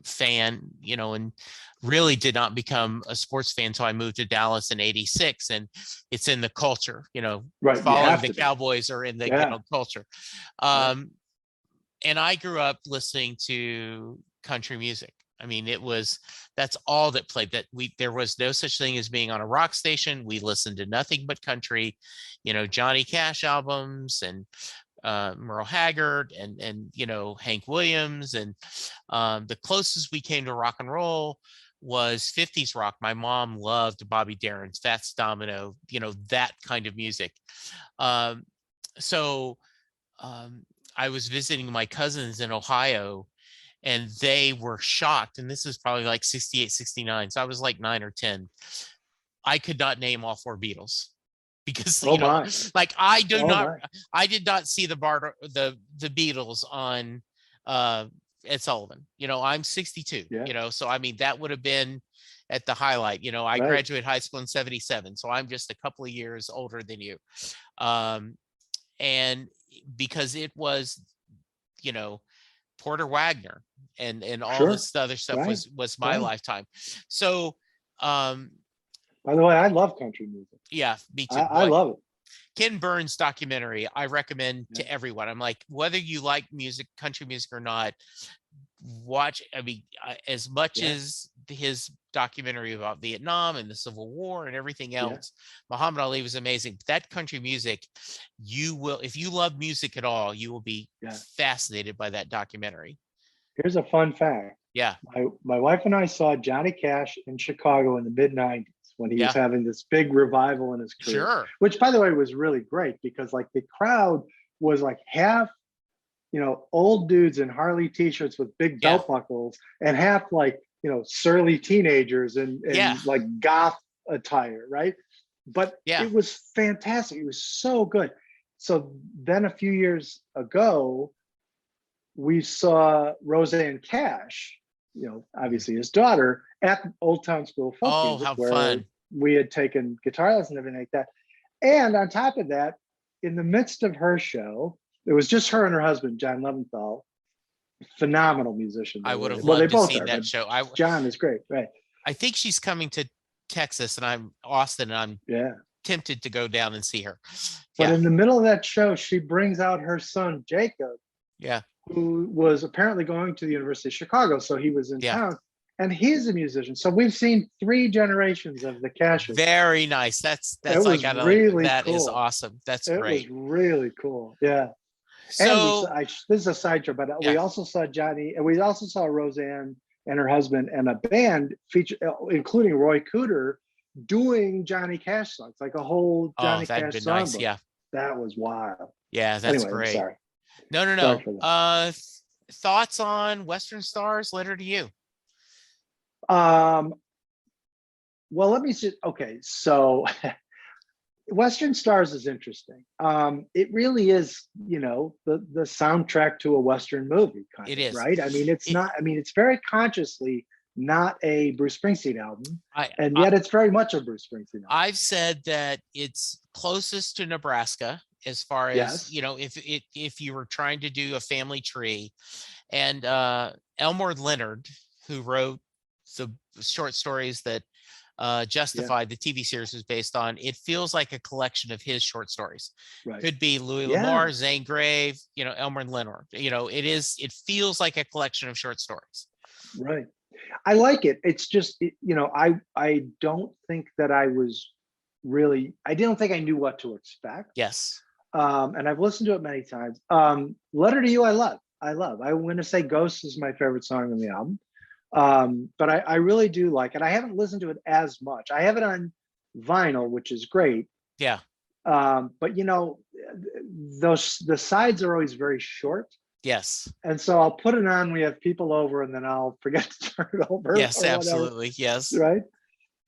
fan, and really did not become a sports fan until I moved to Dallas in '86. And it's in the culture, right. Following the Cowboys are in the culture. And I grew up listening to country music. I mean, that's all that played. There was no such thing as being on a rock station. We listened to nothing but country, Johnny Cash albums and Merle Haggard and Hank Williams. And the closest we came to rock and roll was 50s rock. My mom loved Bobby Darin's Fats Domino, that kind of music. So I was visiting my cousins in Ohio, and they were shocked. And this is probably like 68, 69. So I was like 9 or 10. I could not name all 4 Beatles because, like I did not see the Beatles on Ed Sullivan. I'm 62, so I mean, that would have been at the highlight. I graduated high school in 77. So I'm just a couple of years older than you. And because it was, Porter Wagner and all this other stuff was my lifetime. So, by the way, I love country music. Yeah, me too. I love it. Ken Burns documentary, I recommend to everyone. I'm like, whether you like music, country music or not, watch. I mean, as much as his documentary about Vietnam and the Civil War and everything else, Muhammad Ali was amazing. That country music, if you love music at all, you will be fascinated by that documentary. Here's a fun fact. Yeah. My wife and I saw Johnny Cash in Chicago in the mid 90s when he was having this big revival in his career. Sure. Which, by the way, was really great because like the crowd was like half, old dudes in Harley t-shirts with big belt buckles and half like, surly teenagers and like goth attire, right? But it was fantastic. It was so good. So then a few years ago, we saw Roseanne Cash, obviously his daughter, at Old Town School Folk Music, how fun. We had taken guitar lessons and everything like that. And on top of that, in the midst of her show, it was just her and her husband, John Leventhal, phenomenal musician. I would have loved to see that show. John is great, right? I think she's coming to Texas, and I'm Austin, and I'm tempted to go down and see her. But in the middle of that show, she brings out her son, Jacob, who was apparently going to the University of Chicago. So he was in town, and he's a musician. So we've seen 3 generations of the Cashes. Very nice. That's like, really that cool. Is awesome. That's great. It was really cool. Yeah. So this is a sideshow, but we also saw Johnny, and we also saw Roseanne and her husband and a band including Roy Cooter, doing Johnny Cash songs, like a whole Johnny Cash songbook. Nice. Yeah. That was wild. Yeah, that's great. Sorry. No. Thoughts on Western Stars? Letter to You. Well, let me see. Okay, so Western Stars is interesting. It really is, the soundtrack to a Western movie, it is, right? I mean, it's very consciously not a Bruce Springsteen album, and yet it's very much a Bruce Springsteen album. I've said that it's closest to Nebraska as far as, if you were trying to do a family tree, And Elmore Leonard, who wrote the short stories that Yeah. Justified, the TV series was based on, it feels like a collection of his short stories. Right. Could be Louis Yeah. L'Amour, Zane Grey, Elmer Leonard. It feels like a collection of short stories. Right. I like it. It's just, I don't think that I didn't think I knew what to expect. Yes. And I've listened to it many times. Letter to You, I love. I'm going to say Ghosts is my favorite song on the album. But I really do like it. I haven't listened to it as much. I have it on vinyl, which is great. Yeah. But the sides are always very short. Yes. And so I'll put it on. We have people over, and then I'll forget to turn it over. Yes, or absolutely. Whatever, yes. right.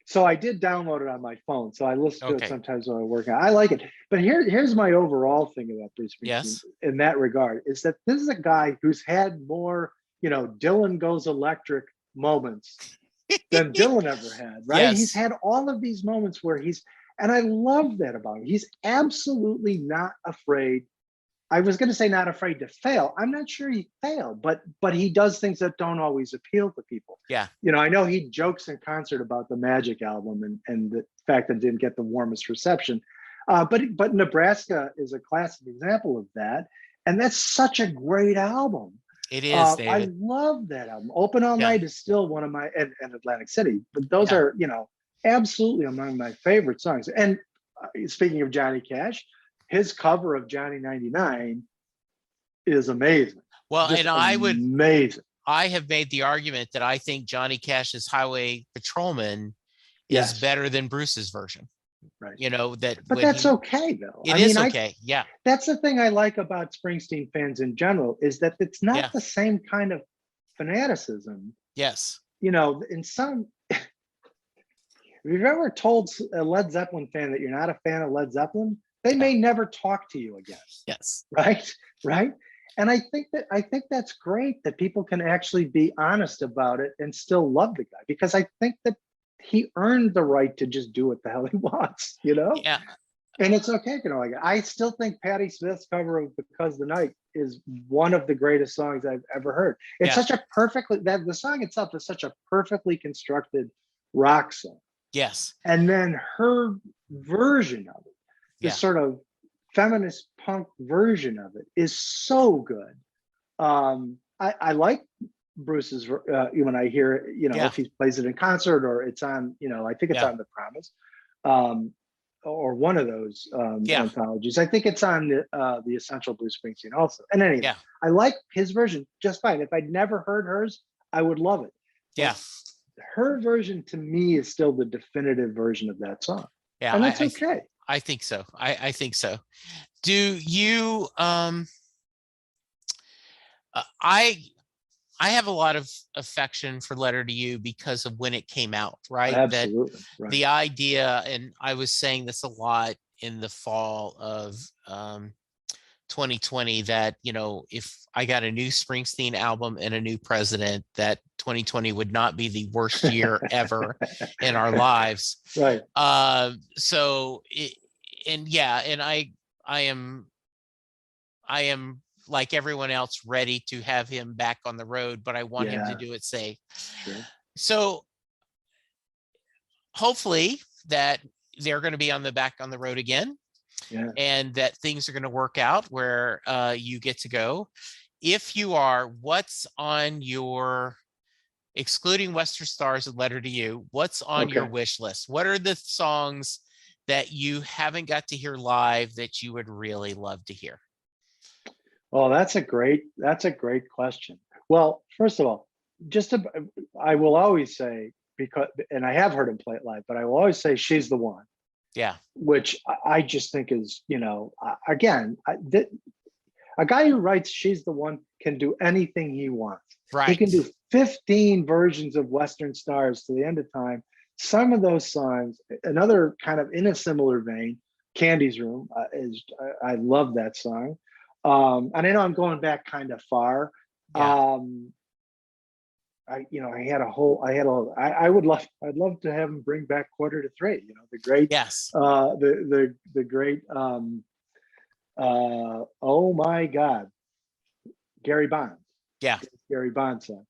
So I did download it on my phone. So I listen to Okay. it sometimes when I work out. I like it. But here's my overall thing about Bruce Springsteen Yes. in that regard is that this is a guy who's had more, Dylan Goes Electric moments than Dylan ever had, right? Yes. He's had all of these moments where and I love that about him. He's absolutely not afraid. I was going to say not afraid to fail. I'm not sure he failed, but he does things that don't always appeal to people. Yeah. I know he jokes in concert about the Magic album and the fact that it didn't get the warmest reception. But Nebraska is a classic example of that. And that's such a great album. It is, David. I love that album. Open All Night is still one of my, and Atlantic City, but those are, absolutely among my favorite songs. And speaking of Johnny Cash, his cover of Johnny 99 is amazing. Well, Just and amazing. I have made the argument that I think Johnny Cash's Highway Patrolman Yes. is better than Bruce's version. Right. But that's okay though. It is okay. Yeah. That's the thing I like about Springsteen fans in general is that it's not the same kind of fanaticism. Yes. In some, if you've ever told a Led Zeppelin fan that you're not a fan of Led Zeppelin, they may never talk to you again. Yes. Right. And I think that's great that people can actually be honest about it and still love the guy, because I think that he earned the right to just do what the hell he wants, Yeah. And it's okay if you don't like it. I still think Patti Smith's cover of Because the Night is one of the greatest songs I've ever heard. It's such a the song itself is such a perfectly constructed rock song. Yes. And then her version of it, this sort of feminist punk version of it, is so good. I like Bruce's when I hear it, if he plays it in concert or it's on, I think it's on The Promise, or one of those anthologies. I think it's on the Essential Bruce Springsteen also. And anyway, I like his version just fine. If I'd never heard hers, I would love it. Yeah. But her version to me is still the definitive version of that song. Yeah. And that's okay. I think so. I think so. Do you I have a lot of affection for Letter to You because of when it came out, right? Absolutely. That the idea, and I was saying this a lot in the fall of 2020, that, if I got a new Springsteen album and a new president, that 2020 would not be the worst year ever in our lives. Right. I am like everyone else ready to have him back on the road, but I want him to do it safe. Sure. So hopefully that they're going to be back on the road again, and that things are going to work out where you get to go. If you are, what's on your, excluding Western Stars and Letter to You, what's on your wish list? What are the songs that you haven't got to hear live that you would really love to hear? Oh, that's a great question. Well, first of all, I will always say, and I have heard him play it live, but I will always say She's the One. Yeah. Which I just think is, again, a guy who writes She's the One can do anything he wants. Right. He can do 15 versions of Western Stars to the end of time. Some of those songs, another kind of in a similar vein, Candy's Room I love that song. And I know I'm going back kind of far. Yeah. I'd love to have him bring back Quarter to Three, the great, the great, oh my God, Gary Bonds. Yeah. Gary Bond song.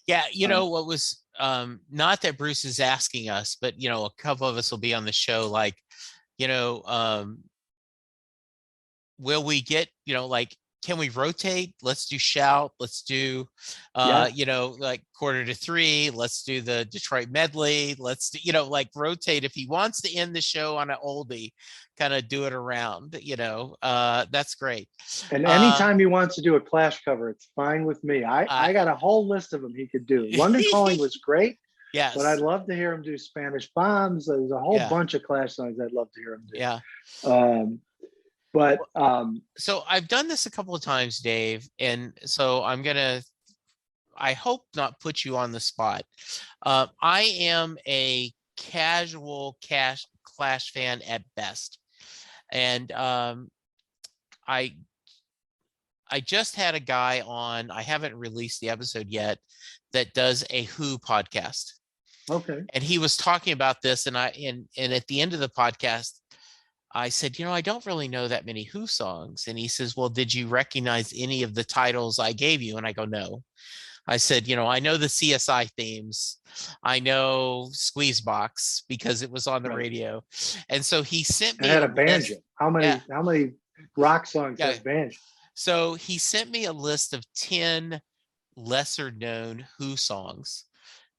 Yeah. You Um, know, what was, not that Bruce is asking us, but, you know, a couple of us will be on the show, like, you know, will we get, you know, like, can we rotate? Let's do Shout. Let's do, yeah, you know, like Quarter to Three. Let's do the Detroit medley. Let's do, you know, like rotate. If he wants to end the show on an oldie, kind of do it around, you know, that's great. and Uh, anytime he wants to do a Clash cover, it's fine with me. uh, I got a whole list of them he could do. London Calling was great, but I'd yes. love to hear him do Spanish Bombs. There's a whole Yeah. bunch of Clash songs I'd love to hear him Yeah. do. But So I've done this a couple of times, Dave, and so I'm gonna, I hope not put you on the spot. I am a casual Clash fan at best, and I I just had a guy on. I haven't released the episode yet, that does a Who podcast, okay, and he was talking about this, and at the end of the podcast, I said, you know, I don't really know that many Who songs, and he says, well, did you recognize any of the titles I gave you? And I go, no. I said, you know, I know the CSI themes. I know Squeezebox because it was on the right. radio. And so he sent And me had a a banjo. list. How Yeah. many rock songs Yeah. have banjo? So he sent me a list of 10 lesser known Who songs.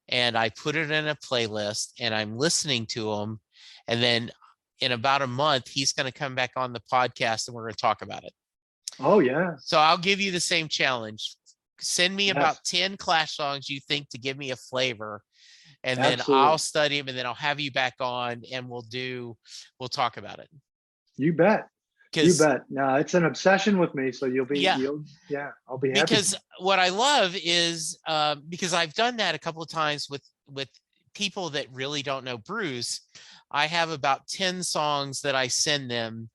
And I put it in a playlist and I'm listening to them. And then in about a month, he's going to come back on the podcast and we're going to talk about it. Oh yeah, So I'll give you the same challenge. Send me yes, about 10 Clash songs you think to give me a flavor, and then I'll absolutely. study them, and then I'll have you back on and we'll talk about it. You bet. You Because bet. No, it's an obsession with me. So yeah, yeah, I'll be happy because to. what I love is, because I've done that a couple of times with people that really don't know Bruce. I have about 10 songs that I send them,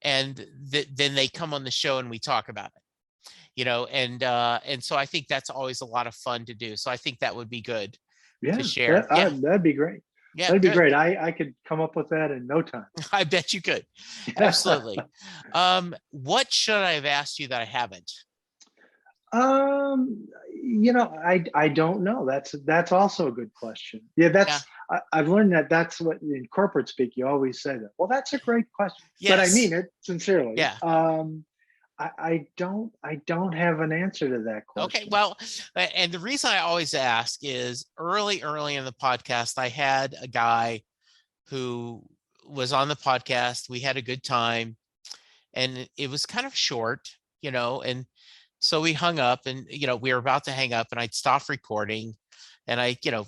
and then they come on the show and we talk about it. You know, and so I think that's always a lot of fun to do. So I think that would be good to Yeah, share. Yeah, that'd be great. yeah, That'd be good. great. I could come up with that in no time. I bet you could. Absolutely. What should I have asked you that I haven't? I don't know. That's also a good question. Yeah, Yeah. I've learned that that's what in corporate speak you always say that. Well, that's a great question, but I Yes. mean it sincerely. Yeah. I don't have an answer to that Okay. question. Well, and the reason I always ask is early in the podcast, I had a guy who was on the podcast. We had a good time, and it was kind of short, you know, and so we hung up, and, you know, we were about to hang up, and I'd stopped recording, and I, you know,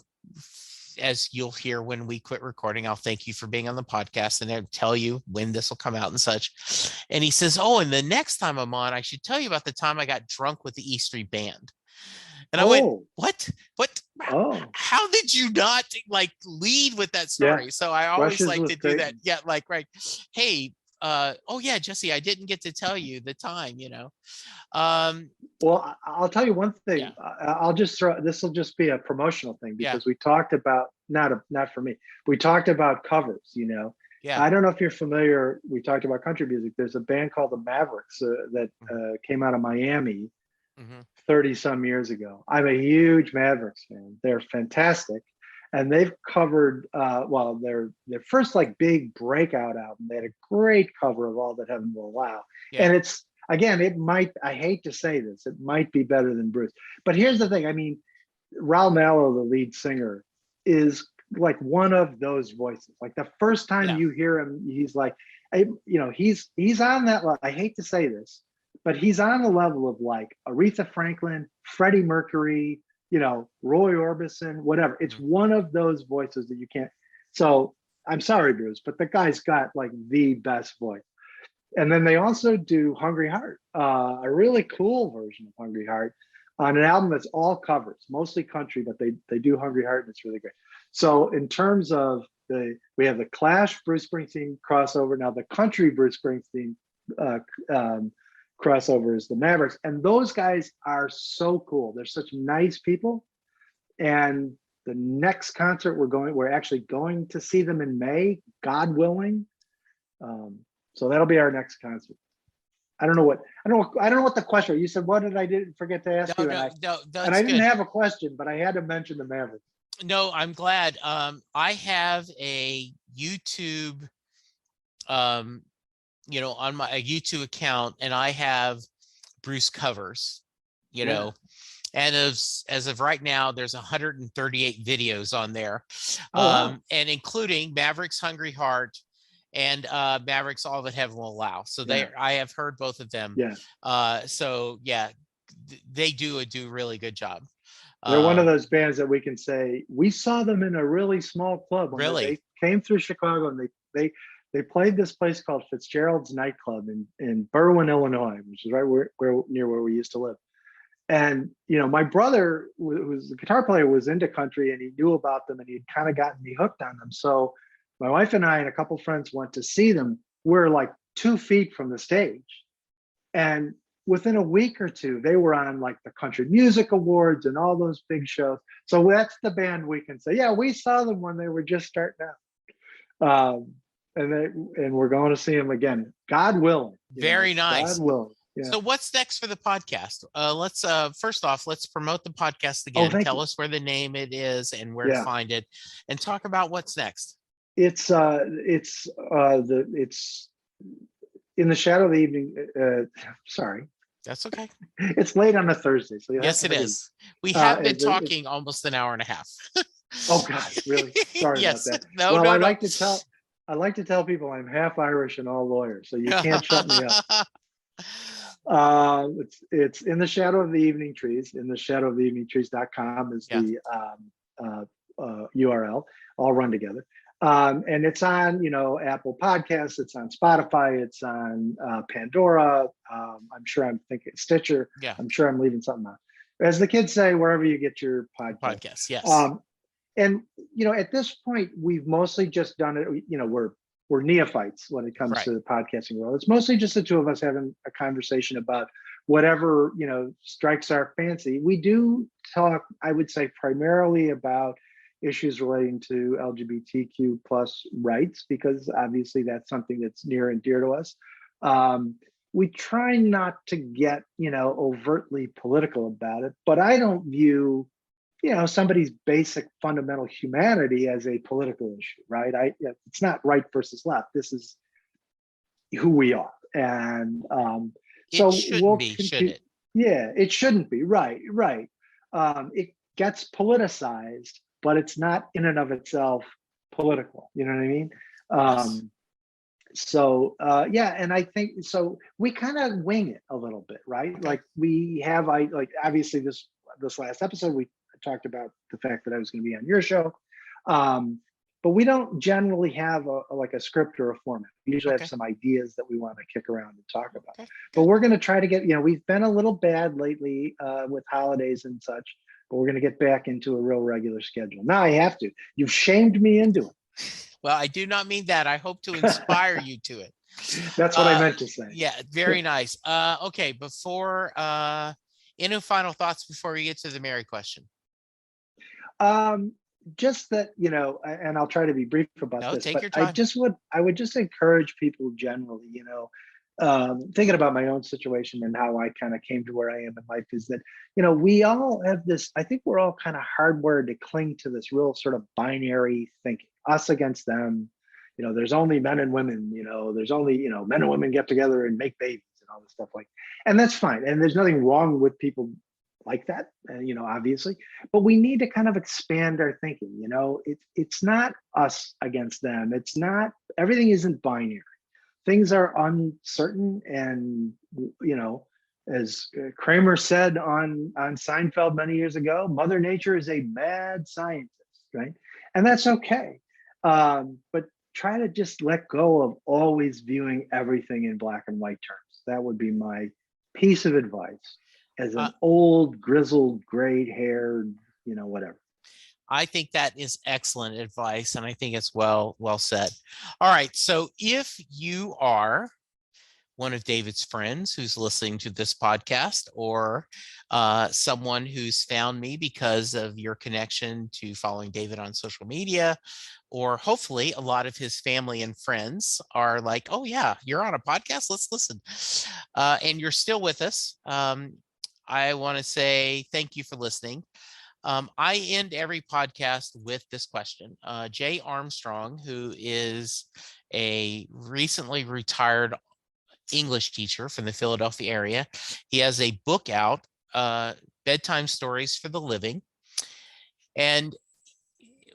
as you'll hear when we quit recording, I'll thank you for being on the podcast and I'll tell you when this will come out and such. And he says, oh, and the next time I'm on, I should tell you about the time I got drunk with the E Street Band. And I went, Oh, what? What? oh, How did you not like lead with that yeah. story? So I always Brushes like to with do that. Satan. Yeah, like, right. Hey, oh yeah, Jesse, I didn't get to tell you the time, you know. Um, Well, I'll tell you one yeah, thing. I'll just throw this will just be a promotional thing yeah, because we talked about not for me. We talked about covers. yeah. I don't know if you're familiar. We talked about country music. There's a band called the Mavericks that came out of Miami Mm-hmm. 30 some years ago. I'm a huge Mavericks fan. They're fantastic. And they've covered, their first like big breakout album. They had a great cover of All That Heaven Will Allow. Yeah, And it's, again, I hate to say this, it might be better than Bruce. But here's the thing. I mean, Raul Mallow, the lead singer, is like one of those voices. Like the first time yeah. you hear him, he's like, he's on that level. I hate to say this, but he's on the level of like Aretha Franklin, Freddie Mercury, Roy Orbison, whatever. It's Mhm. one of those voices that you can't. So I'm sorry, Bruce, but the guy's got like the best voice. And then they also do Hungry Heart, a really cool version of Hungry Heart on an album that's all covers, mostly country, but they do Hungry Heart and it's really great. So in terms of we have the Clash Bruce Springsteen crossover, now the country Bruce Springsteen uh, crossover is the Mavericks, and those guys are so cool. They're such nice people. And the next concert we're actually going to see them in May, God willing. So that'll be our next concert. I don't know what the question was. You said, what did I did forget to ask you? No, And I that's didn't good. have a question, but I had to mention the Mavericks. No, I'm glad. I have a YouTube, on my YouTube account, and I have Bruce covers, Yeah. and as of right now, there's 138 videos on there, Oh, wow. and including Mavericks Hungry Heart and Mavericks All That Heaven Will Allow. So Yeah. I have heard both of them. Yeah. So yeah, they do a really good job. They're one of those bands that we can say we saw them in a really small club when they Really, came through Chicago, and they played this place called Fitzgerald's Nightclub in Berwyn, Illinois, which is right near where we used to live. And my brother, who's the guitar player, was into country, and he knew about them, and he'd kind of gotten me hooked on them. So my wife and I and a couple friends went to see them. We're like 2 feet from the stage, and within a week or two, they were on like the Country Music Awards and all those big shows. So that's the band we can say, yeah, we saw them when they were just starting out. And we're going to see them again, God willing. very nice. God willing. Yeah. So what's next for the podcast? Let's first off, let's promote the podcast Oh, again. Tell you. us where the name it is and where to Yeah. find it, and talk about what's next. It's in the shadow of the evening. Sorry, That's okay. it's late on a Thursday, so Yes, it is. We have been it's talking almost an hour and a half. oh God, really? Sorry Yes. about that. No, Well, no, I no. like to tell people I'm half Irish and all lawyers, so you can't shut me up. It's in the shadow of the evening trees. In the shadow of the evening trees.com is the URL, all run together. And it's on, Apple Podcasts, it's on Spotify, it's on Pandora. I'm sure I'm thinking Stitcher. Yeah. I'm sure I'm leaving something out. As the kids say, wherever you get your podcast. Yes. And at this point, we've mostly just done it. We're neophytes when it comes to the podcasting world. It's mostly just the two of us having a conversation about whatever strikes our fancy. We do talk, I would say, primarily about issues relating to LGBTQ plus rights, because obviously that's something that's near and dear to us. We try not to get overtly political about it, but I don't view somebody's basic fundamental humanity as a political issue, right? It's not right versus left. This is who we are, and so it shouldn't be, should it? Yeah, it shouldn't be. Right. It gets politicized, but it's not in and of itself political. You know what I mean? Yes. So and I think so. We kind of wing it a little bit, right? Okay. Like we have, obviously this last episode we talked about the fact that I was going to be on your show, but we don't generally have a script or a format. We usually have some ideas that we want to kick around and talk about. Okay. But we're going to try to get, we've been a little bad lately with holidays and such, but we're going to get back into a real regular schedule. Now I have to. You've shamed me into it. Well, I do not mean that. I hope to inspire you to it. That's what I meant to say. Yeah, very nice. Okay, before any final thoughts before we get to the Mary question? Just that, and I'll try to be brief about this, take but your time. I would just encourage people generally, thinking about my own situation and how I kind of came to where I am in life, is that, we all have this, I think we're all kind of hardwired to cling to this real sort of binary thinking, us against them. There's only men and women, there's only, men and women get together and make babies and all this stuff and that's fine. And there's nothing wrong with people like that, obviously, but we need to kind of expand our thinking. It's not us against them. It's not, everything isn't binary. Things are uncertain. And, as Kramer said on Seinfeld many years ago, Mother Nature is a mad scientist, right? And that's okay. But try to just let go of always viewing everything in black and white terms. That would be my piece of advice as an old, grizzled, gray-haired, whatever. I think that is excellent advice, and I think it's well said. All right, so if you are one of David's friends who's listening to this podcast, or someone who's found me because of your connection to following David on social media, or hopefully a lot of his family and friends are like, oh yeah, you're on a podcast, let's listen. And you're still with us. I want to say thank you for listening. I end every podcast with this question. Jay Armstrong, who is a recently retired English teacher from the Philadelphia area, he has a book out, Bedtime Stories for the Living. And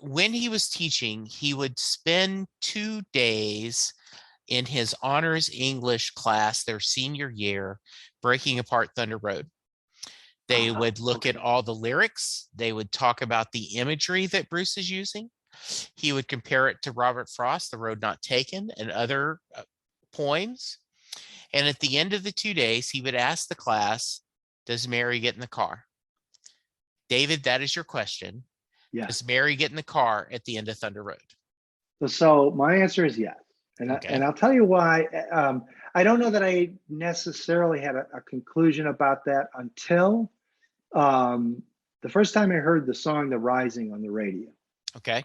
when he was teaching, he would spend 2 days in his honors English class, their senior year, breaking apart Thunder Road. They would look at all the lyrics. They would talk about the imagery that Bruce is using. He would compare it to Robert Frost, The Road Not Taken, and other poems. And at the end of the 2 days, he would ask the class, does Mary get in the car? David, that is your question. Yes. Does Mary get in the car at the end of Thunder Road? So my answer is yes. And, Okay. and I'll tell you why. I don't know that I necessarily had a conclusion about that until the first time I heard the song "The Rising" on the radio. Okay.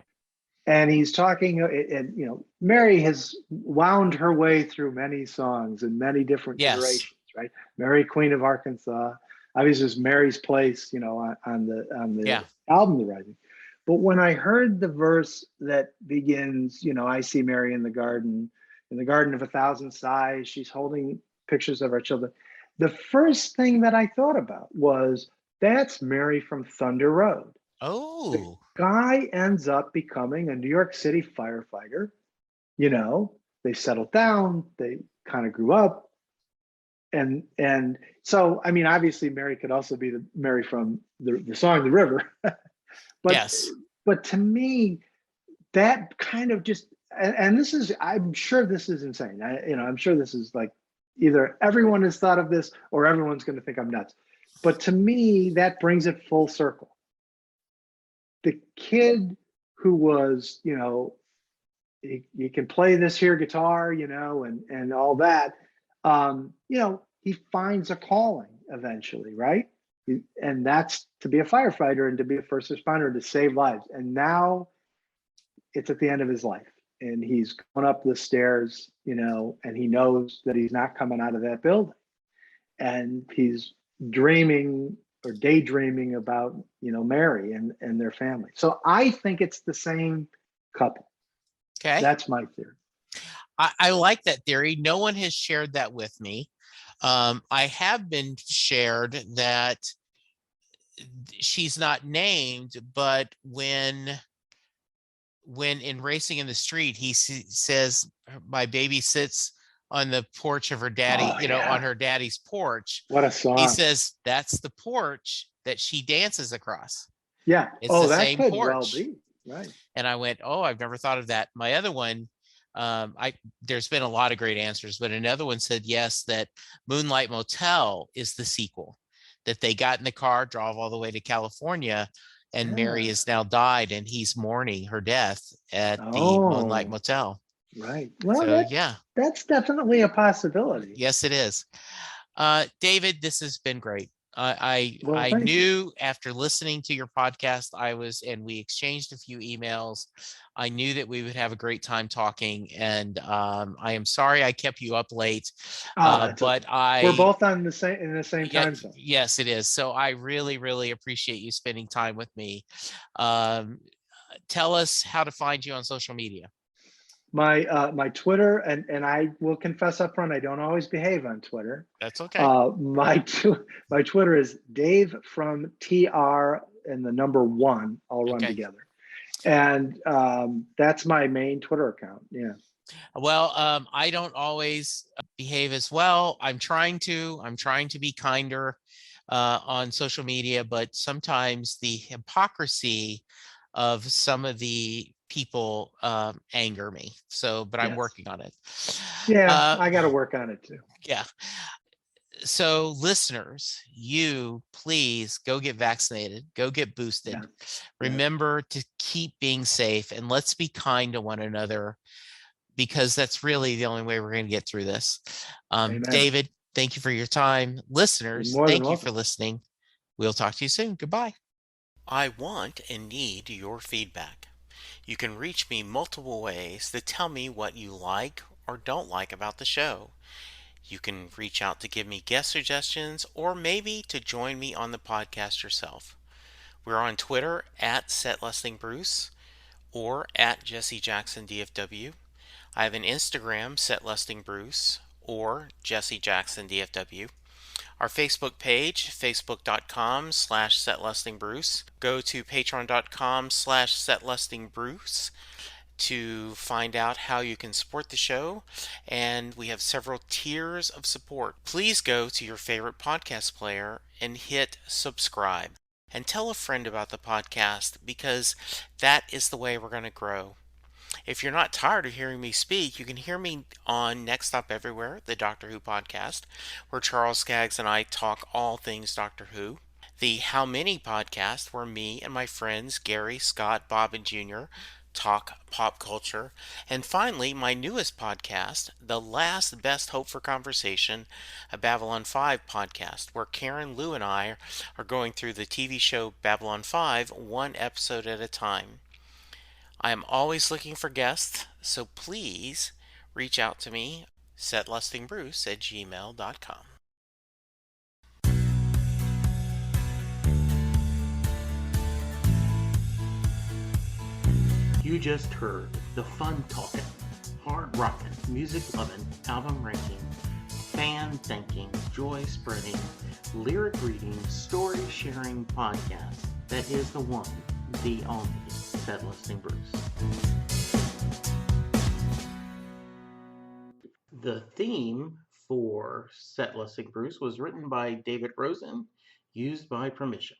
And he's talking, and Mary has wound her way through many songs and many different iterations, right? Mary, Queen of Arkansas. Obviously, it's Mary's Place, on the album "The Rising." But when I heard the verse that begins, I see Mary in the garden of a thousand sighs, she's holding pictures of our children. The first thing that I thought about was, that's Mary from Thunder Road. Oh. The guy ends up becoming a New York City firefighter. They settled down, they kind of grew up. And so, I mean, obviously Mary could also be the Mary from the song "The River." But, yes. But to me, that kind of just, and this is, I'm sure this is insane. I'm sure this is like, either everyone has thought of this or everyone's going to think I'm nuts. But to me, that brings it full circle. The kid who was, he can play this here guitar, and all that, he finds a calling eventually, right? And that's to be a firefighter and to be a first responder, to save lives. And now it's at the end of his life, and he's going up the stairs, and he knows that he's not coming out of that building, and he's dreaming or daydreaming about, Mary and their family. So I think it's the same couple. Okay. That's my theory. I like that theory. No one has shared that with me. I have been shared that she's not named, but when in Racing in the Street, he says, my baby sits on the porch of her daddy, on her daddy's porch. What a song. He says that's the porch that she dances across. Yeah. It's the that same could porch. well be. Right. And I went, I've never thought of that. My other one, there's been a lot of great answers, but another one said yes, that Moonlight Motel is the sequel, that they got in the car, drove all the way to California, and Mary has now died, and he's mourning her death at the Moonlight Motel. Right. Well, so, that's definitely a possibility. Yes, it is. David, this has been great. I thank knew after listening to your podcast, and we exchanged a few emails. I knew that we would have a great time talking, and I am sorry I kept you up late. But we're both in the same time zone. Yes, it is. So I really, really appreciate you spending time with me. Tell us how to find you on social media. My Twitter, and I will confess up front, I don't always behave on Twitter. That's okay. My Twitter is Dave from TR and the number 1, all run together. And that's my main Twitter account. Yeah. Well, I don't always behave as well. I'm trying to be kinder on social media, but sometimes the hypocrisy of some of the people anger me. But I'm working on it. Yeah, I got to work on it too. Yeah. So listeners, you please go get vaccinated, go get boosted. Yeah. Remember to keep being safe, and let's be kind to one another. because that's really the only way we're going to get through this. Amen. David, thank you for your time. You're Listeners, more than thank you for welcome. listening. We'll talk to you soon. Goodbye. I want and need your feedback. You can reach me multiple ways to tell me what you like or don't like about the show. You can reach out to give me guest suggestions or maybe to join me on the podcast yourself. We're on Twitter at SetListingBruce or at Jesse Jackson DFW. I have an Instagram, SetListingBruce or Jesse Jackson DFW. Our Facebook page, facebook.com/setlistingbruce. Go to patreon.com/setlistingbruce to find out how you can support the show, and we have several tiers of support. Please go to your favorite podcast player and hit subscribe. And tell a friend about the podcast because that is the way we're going to grow. If you're not tired of hearing me speak, you can hear me on Next Stop Everywhere, the Doctor Who podcast, where Charles Skaggs and I talk all things Doctor Who. The How Many podcast, where me and my friends Gary, Scott, Bob, and Jr. talk pop culture. And finally, my newest podcast, The Last Best Hope for Conversation, a Babylon 5 podcast, where Karen, Lou, and I are going through the TV show Babylon 5 one episode at a time. I am always looking for guests, so please reach out to me, setlustingbruce@gmail.com. You just heard the fun talking, hard rocking, music loving, album ranking, fan thinking, joy spreading, lyric reading, story sharing podcast that is the one, the only Set Listing Bruce. The theme for Set Listing Bruce was written by David Rosen, used by permission.